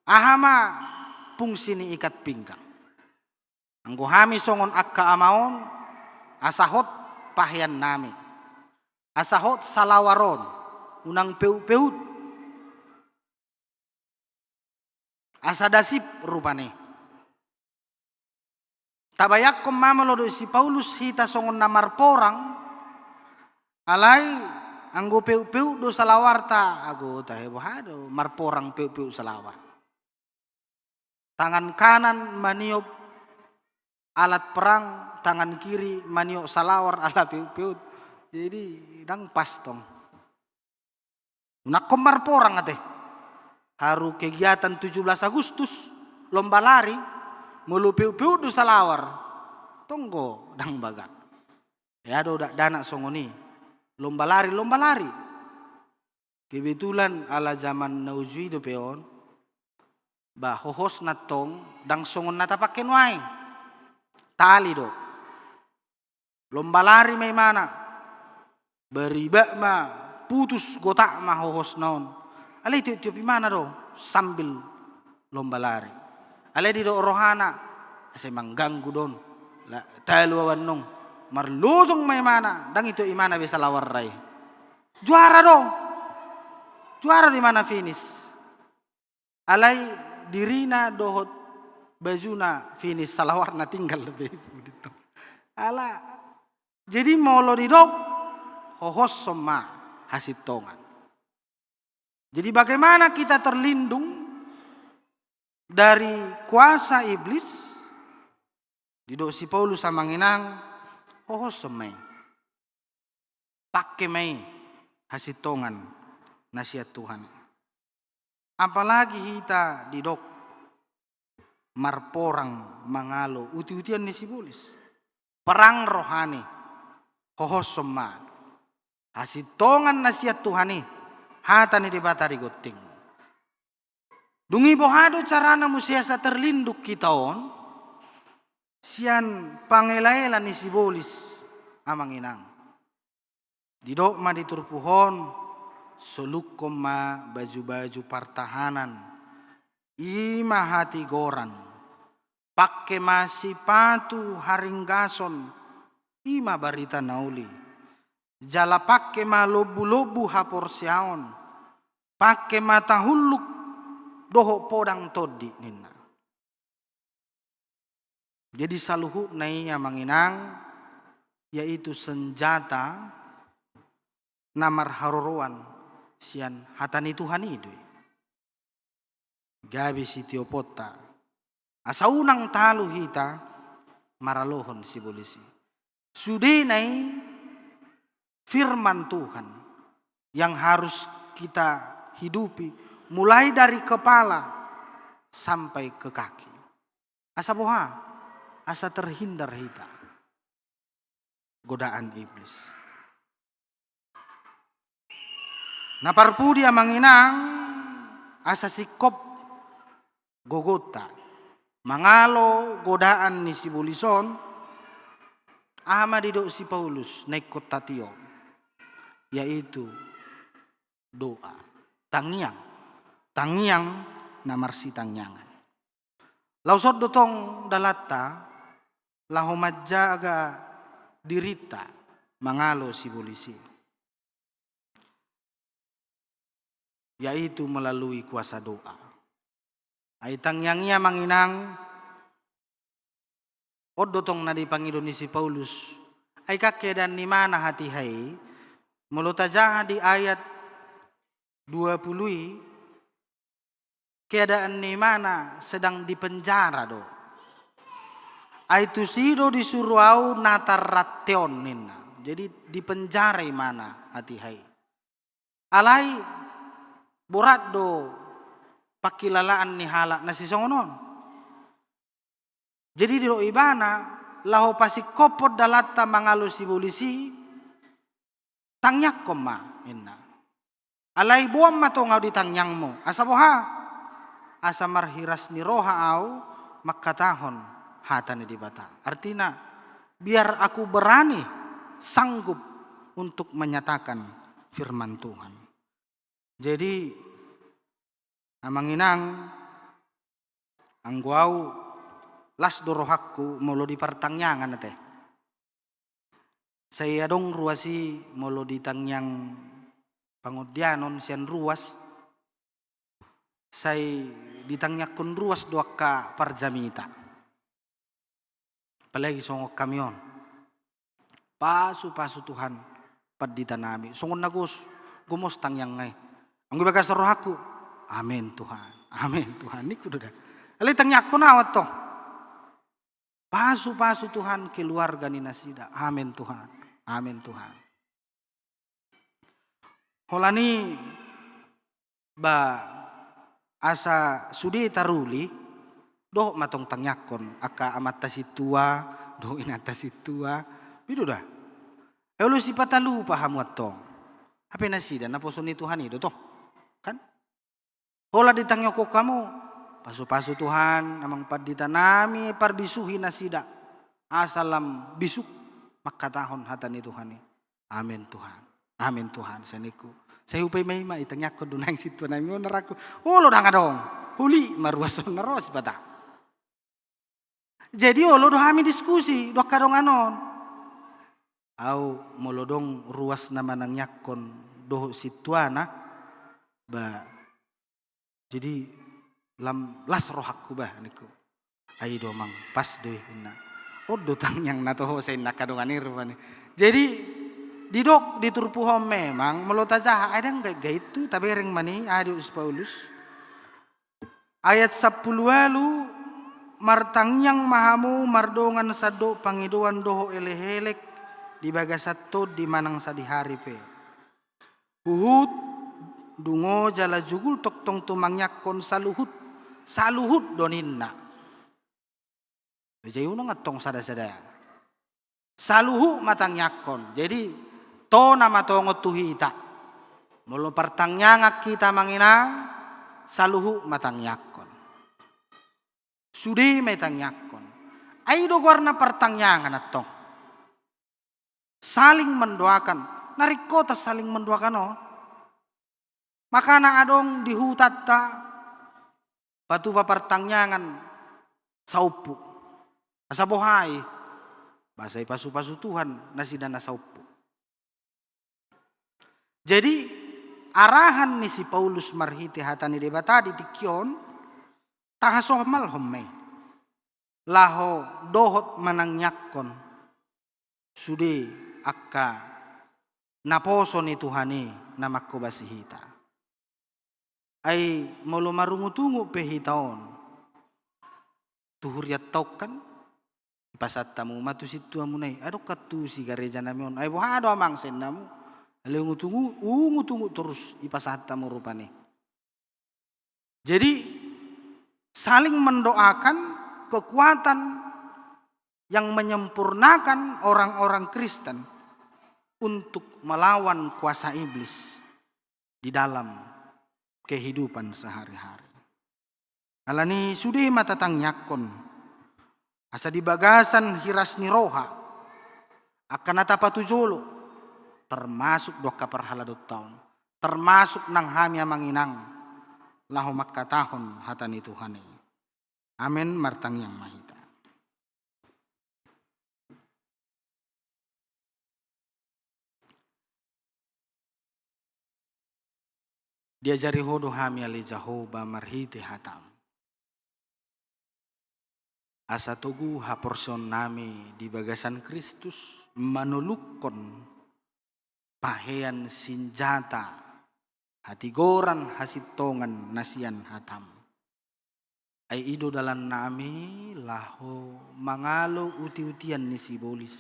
ahama fungsi ni ikat pinggang. Anggo hami songon akka amaon asahot pahyan nami. Asahot salawaron unang peu-peut. Asadasip rupane. Tabayak kom mamalo do si Paulus hita songon namar porang alai anggo peu-peut do salawarta ago tahebohado marporang peu-peut salawar. Tangan kanan maniop alat perang, tangan kiri maniok salawar ala peu-peut. Jadi dang pastong. Nak komar porang ate. Haru kegiatan 17 Agustus lomba lari mulu peu-peut do salawar. Tonggo dang bagak. Ya do dana songoni. Lomba lari. Kebetulan ala zaman naujui do peon. Bah hohos natong dang songon nata paken wae. Tali do. Lomba lari may mana. Beriba ma putus gotak ma hohos naon. Alay tiup-tiup mana do sambil lomba lari. Alay di do rohana ase mangganggu don. La talu awan nong marlusong may mana dang itu imana bisa lawar rai. Juara do. Juara di mana finish. Alay dirina dohot bajuna finish salawar na tinggal lebih gitu. Ala jadi molo didok hohos soma hasitongan. Jadi bagaimana kita terlindung dari kuasa iblis? Didok si Paulus samanginang hohos somai. Pakai mai hasitongan nasihat Tuhan. Apalagi kita didok marporang mangalo uti-utian ni sibulis. Perang rohani hohos somma. Hasitongan nasihat Tuhani hata ni dibata digotting. Dungi bohado carana musiasa terlinduk kita on. Sian pangelaela ni sibulis amanginang. Didok ma diturpuhon solukom ma baju-baju pertahanan. Ima hati goran. Pakai masih patu haringgason. Ima barita nauli. Jala pakai ma lobu-lobu hapor siaon. Pakai mata huluk doho podang todi nina. Jadi saluhu nainya manginang yaitu senjata namar haruruan sian hatani Tuhan itu. Gabi si tiopota. Asa unang talu hita maralohon si polisi. Sudinai firman Tuhan yang harus kita hidupi mulai dari kepala sampai ke kaki. Asa boha, asa terhindar hita godaan iblis. Naparpudi manginang asa sikop gogota mangalo godaan ni si bulison ama didok si Paulus naikot tatio yaitu doa tangyang namar si tangyangan lausot dotong dalata lahomadja aga dirita mangalo si polisi yaitu melalui kuasa doa. Ay tangyangnya manginang odotong na di Panginoon si Paulus ay kakedan ni mana hati hai mulutajaha di ayat 20 keadaan ni mana sedang dipenjara do ay tusido disuruh au natarration nina jadi dipenjara mana hati hai alai borat do pakilalaan ni halak nasi songonon. Jadi di ibana laho pasik kopot dalata mangalo si polisi tangyak koma inna. Alay buam mato ngau ditangyang mo. Asa boha? Asa marhiras ni roha au makatahon hata ni dibata. Artinya biar aku berani sanggup untuk menyatakan firman Tuhan. Jadi amanginang angguau las dorohakku molo di pertangyangan teh. Saya dong ruasi molo ditangyang pangodianon sian ruas. Saya ditangyakun ruas doaka parjamita. Apalagi songok kamion. Pasu Tuhan padita nami. Songon nagus gumos tangyang ngay. Ang ibagas rohaku. Amin Tuhan. Amin Tuhan. Niku dah. Ali tangyakun awat to. Pasu Tuhan keluarga ni nasida. Amin Tuhan. Amin Tuhan. Holani ba asa sudi taruli doh matong tangyakon aka amat tasitua doh ina tasitua bidu dah. Elu si patalu paham wato. Apa nasida na poso ni Tuhan itu toh. Kan? Hola ditangyoko kamu pasu Tuhan amang padita nami parbisuhi nasida. Asalam bisuk makatahon hata ni Tuhan ni. Amin Tuhan. Amin Tuhan saniku. Saya upay may maitangyak ko dunang sitwa na mo naraku. Ulo na nga dong. Huli maruason na ros bata. Jadi ulo do kami diskusi do kadong anon. Au molodong ruas naman ang yakon do sitwa na ba. Jadi las rohakku ba niku. Ay do mang pas do na. Odo tangyang natoho sa nakadunganir ba ni. Jadi didok diturpuhom memang melotajah ada enggak itu tapi ring mani Adius Paulus ayat 10 lalu martangyang mahamu mardongan sado pangiduan doho elehelek di bagasatto di manang sadihari pe uhud dungo jala jugul toktong tumangyakon saluhut doninna Jayuno ngatong sada-sada saluhu matang yakon jadi to nama tongot tuhita mulu pertangyangak kita mangina saluhu matang yakon sudi metang yakon ay do warna pertangyangan atong saling mendoakan nariko tas saling mendoakan oh makana adong dihutat ta batu pertangyangan saupu asa bohai basay pasu Tuhan nasida na saupu. Jadi arahan ni si Paulus marhiti hatani debata di tikyon tahasohmal homme. Laho dohot manangyakon sudi akka naposo ni Tuhani na makobasihita. Ay molo marungutungu pehitaon tuhuriat taukan pasat tamu matu situ amunai ado katu si gareja namion ay bohado amang sen namu ale ngutungu terus ipasat tamu rupane jadi saling mendoakan kekuatan yang menyempurnakan orang-orang Kristen untuk melawan kuasa iblis di dalam kehidupan sehari-hari alani sudi matatang yakon asa di bagasan hiras ni roha akan natapatujolo termasuk doka perhaladot taon termasuk nang hamya manginang lahu makatahon hatan itu Tuhan. Amin martang yang mahita. Diajari hodo hamya li Jehovah marhiti hatam. Asa tugu haporson nami di bagasan Kristus manulukon pahean sinjata hatigoran hasitongan nasian hatam. Ay ido dalan nami laho mangalo uti-utian ni sibolis.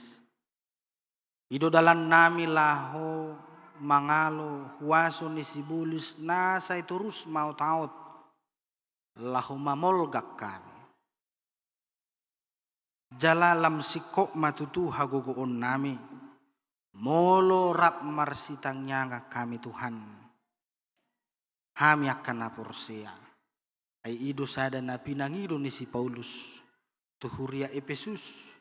Ido dalan nami laho mangalo huaso ni sibolis nasa terus mau taot laho mamolgak kami. Jalalam sikok matutu hagogoon nami. Molo rap marsitangnya kami Tuhan. hami akan na Porsea. Ay ido sada na pinangido ni si Paulus tu huria Efesus.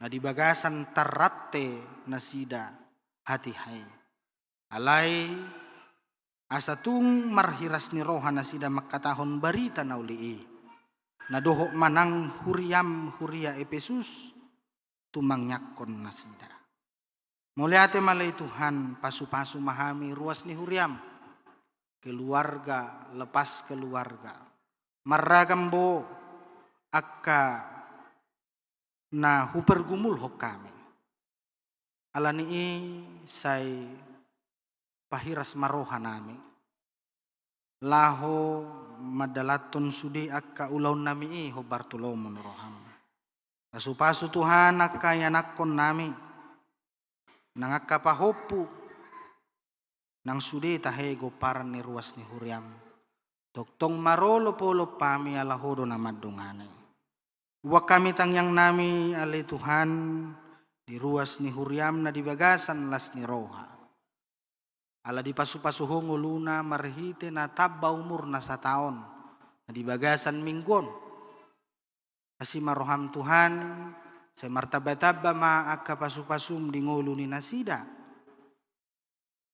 Na di bagasan tarate na sida hati hai. Alay asa tung marhiras ni roha na sida makatahon barita na ulii. Na doho manang huriam huria Efesus tumangyakon na sida. Muliate malay Tuhan pasu-pasu mahami ruas ni huriam. Keluarga lepas keluarga. Maragambo akka na hupergumul ho kami. Alani say pahiras maroha nami. Laho madalaton sudi akka ulaw nami ho Bartolomon roham. Pasu-pasu Tuhan akka yanakon nami. Nangakapahopu nang sudi tahe goparan ni ruas ni huriam. Toktong marolo polo pami alahodo na madungane. Uwak kami tangyang nami alay Tuhan di ruas ni huriam na dibagasan las ni roha. Ala di pasu-pasuhong uluna marhite na tabba umur na sa taon na dibagasan minggon. Kasi maroham Tuhan sa martaba-taba maaka pasu-pasum di ngulu ni nasida.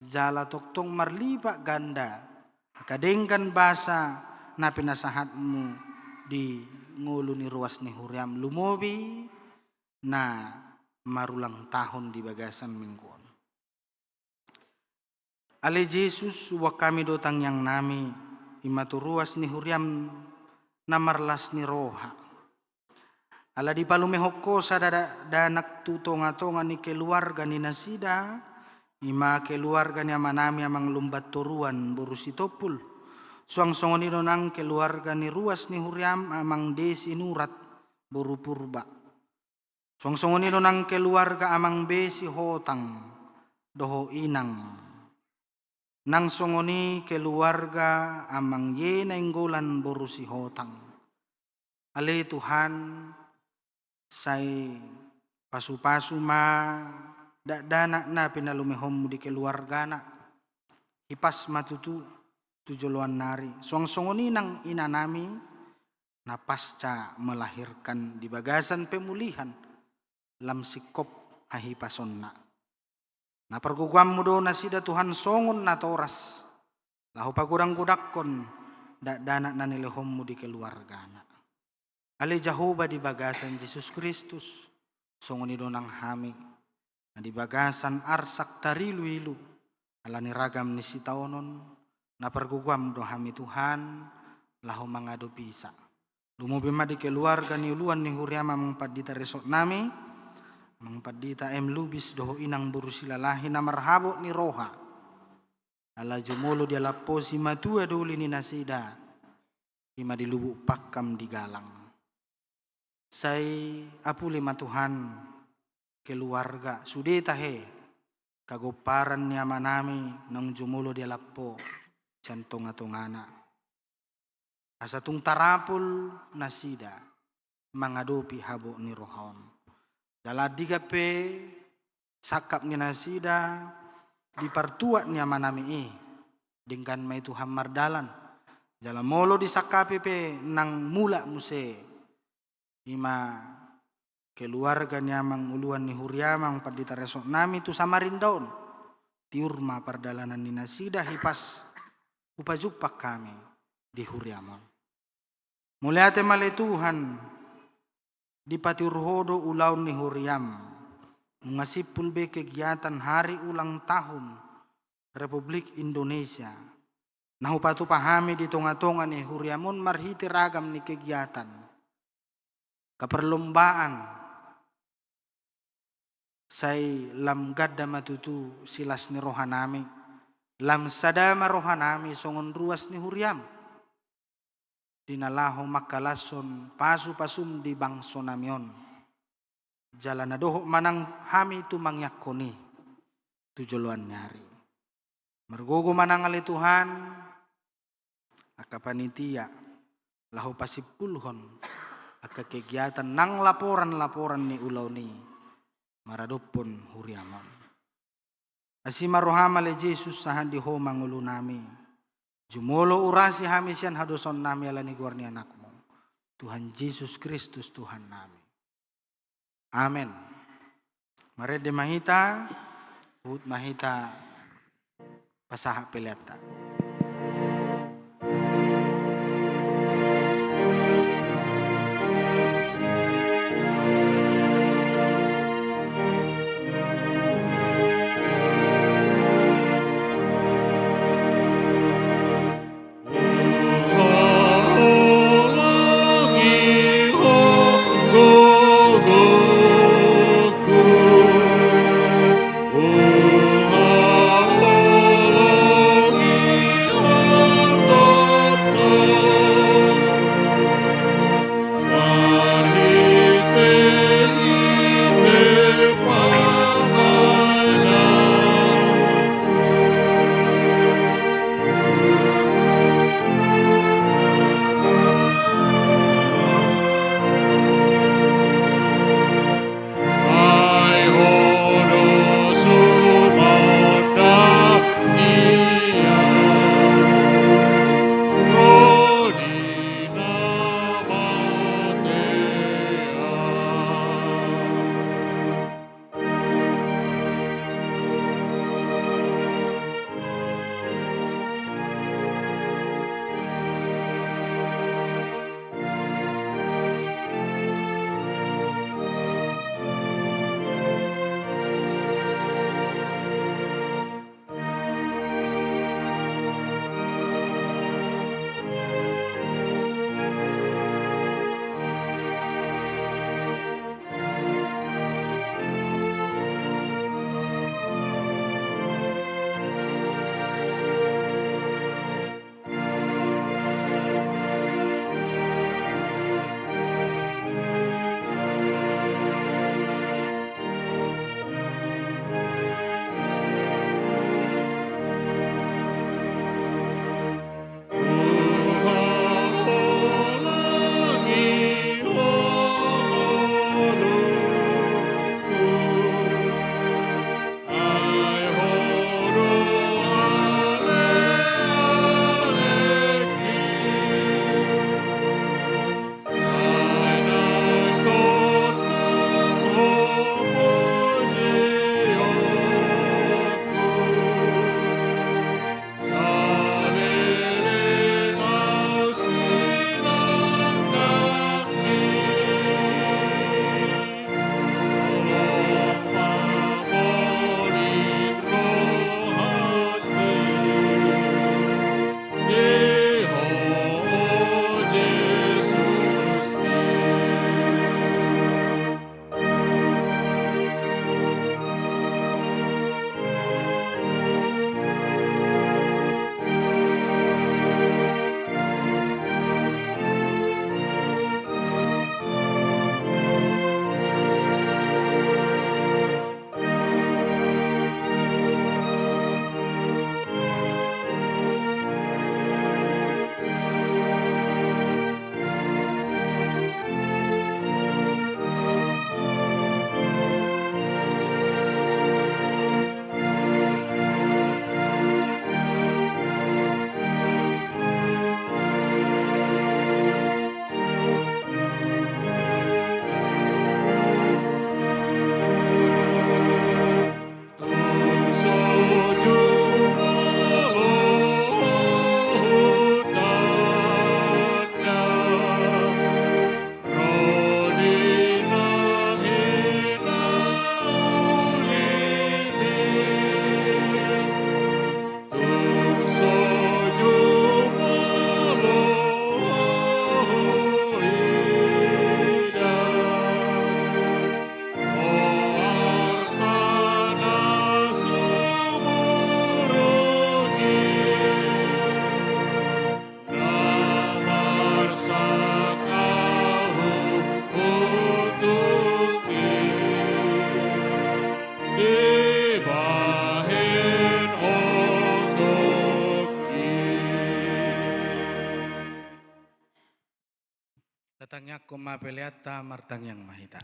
Jala toktong marlipa ganda. Akadengkan basa na pinasahatmu di ngulu ni ruas ni huriam lumobi na marulang tahun di bagasan mingguan. Ale Jesus wa kami dotang yang nami imatu ruas ni huriam na marlas ni roha. Ala di palumehoko sa danak tutonga-tonga ni keluarga ni nasida, ima keluarga ni amanami amang lumbat toruan borusitopul. Suang-songon ino nang keluarga ni ruas ni huriam amang desi nurat boru purba. Suang-songon ino nang keluarga amang besi hotang doho inang. Nang songoni keluarga amang yena inggolan borusi hotang. Ale Tuhan say pasu-pasu ma dana na pinalumehom di keluarga na hipas matutu tujuluan nari song-songoni nang ina nami na pasca melahirkan di bagasan pemulihan lam sikop hahipason na pergugam mudo na sida Tuhan songon na toras lahu pagurang kudakkon dana na nilehom mu di keluarga na. Ale Jehovah di bagasan Jesus Kristus songon ido nang hami na di bagasan arsak tarilu-ilu ala ni ragam ni sitaonon na pergugam do hami Tuhan lahu mangado bisa lumubima di keluarga ni uluan ni huriama mangpadita resok nami mangpadita lubis doho inang burusilalahi na marhabo ni roha ala jumolo di alapo si matua duli ni nasida ima di lubuk pakam di galang. Say apu lima Tuhan keluarga sude tahe kagoparan ni amanami nang jumulo di alapo cantonga-tongana. Asa tung tarapul nasida mangadopi habo ni roham. Dala digape sakap ni nasida dipartua ni amanami dengan may Tuhan mardalan. Jala molo disakapi pe nang mula muse. Ima keluarga nyamang uluan ni huriamang padita resok nami tu samarindaon tiurma perdalanan ni nasida hipas upajupak kami di huriamang. Muliate male Tuhan di patiurhodo ulaun ni huriam mengasipul be kegiatan hari ulang tahun Republik Indonesia. Nahu patu pahami di tonga-tonga ni huriamun marhiti ragam ni kegiatan. Keperlombaan say lam gadda matutu silas ni rohanami lam sadama rohanami songon ruas ni huriam dinalaho makalason pasu-pasum di bangso namion jalan adoho manang hami tu mangyakoni tujuluan nyari mergogo manang ali Tuhan akapanitia lahu pasipulhon aka kegiatan nang laporan-laporan ni ulaw ni maradopon huriamon. Asima rohama le Jesus sahan di ho mangulo nami. Jumolo urasi hamisian hadoson nami alani guarni anakmu. Tuhan Yesus Kristus Tuhan nami. Amin. Marede mahita, hut mahita pasaha peleta. Datangnya koma peliata martang yang mahita.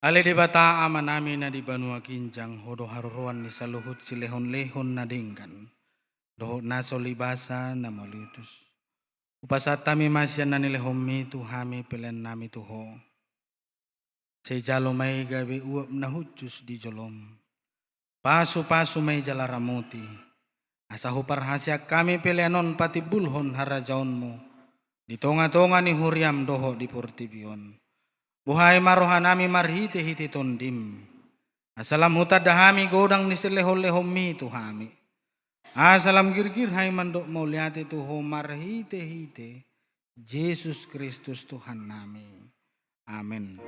Ale di bata amanami na di banua kinjang hodo haruruan ni saluhut silehon lehon nadingkan. Doho naso libasa na maliutus. Upasatami masyan na nilehomi tuhami pelen nami tuho. Sejalo may gabi uap na hutus di jolom. Pasu-pasu may jalaramuti. Asa huparhasya kami peleanon pati bulhon harajaon mo. Di tonga-tonga ni huriam doho di portibion. Buhay marohanami marhite-hite tondim. Asalam hutadahami godang ni silehol-lehomi tuhami. Asalam girgir hai mandok mauliati tuho marhite-hite. Yesus Kristus Tuhan nami. Amin.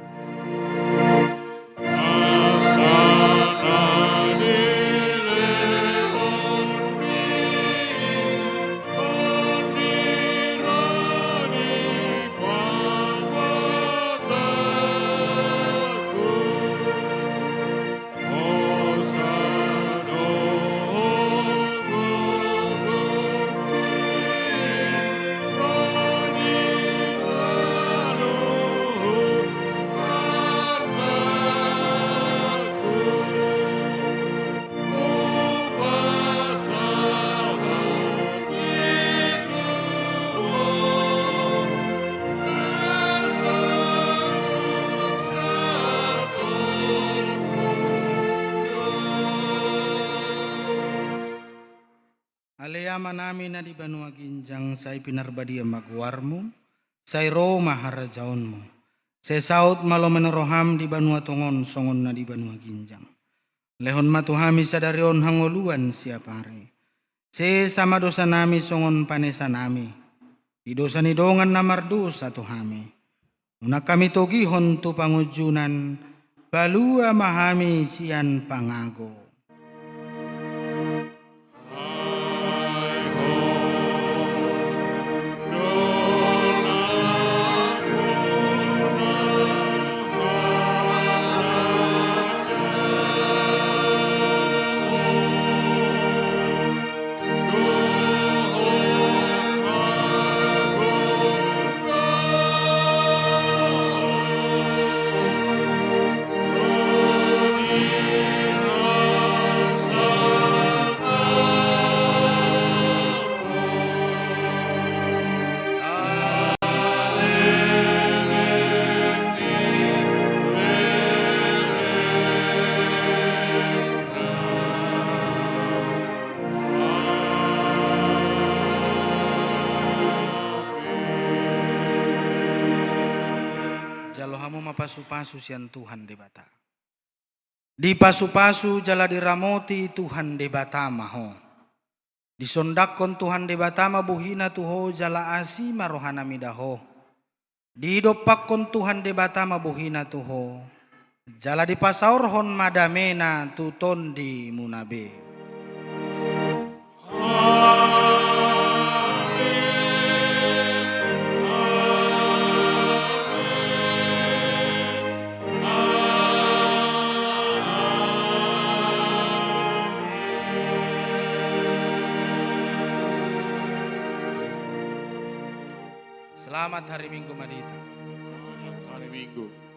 Aleyama namin na di Banua Ginjang say pinarbadia magwarmo, say Roma harajaon mo. Say saut malomenoroham di Banua Tungon songon na di Banua Ginjang. Lehon matuhami sa darion hangoluan siapare. Say sama dosa nami songon panesa nami. Di dosa ni dongan na mardosa tuhami. Una kami togihon tu pangujunan, balua mahami sian pangago. Jalohamu mapasu-pasu sian Tuhan debata. Di pasu-pasu jala diramoti Tuhan debata maho. Disondakon Tuhan debata mabuhina tuho jala asi marohana midaho. Di dopakon Tuhan debata mabuhina tuho. Jala di pasaurhon madamena tuton di munabe. Selamat hari Minggu Madita. Hari Minggu.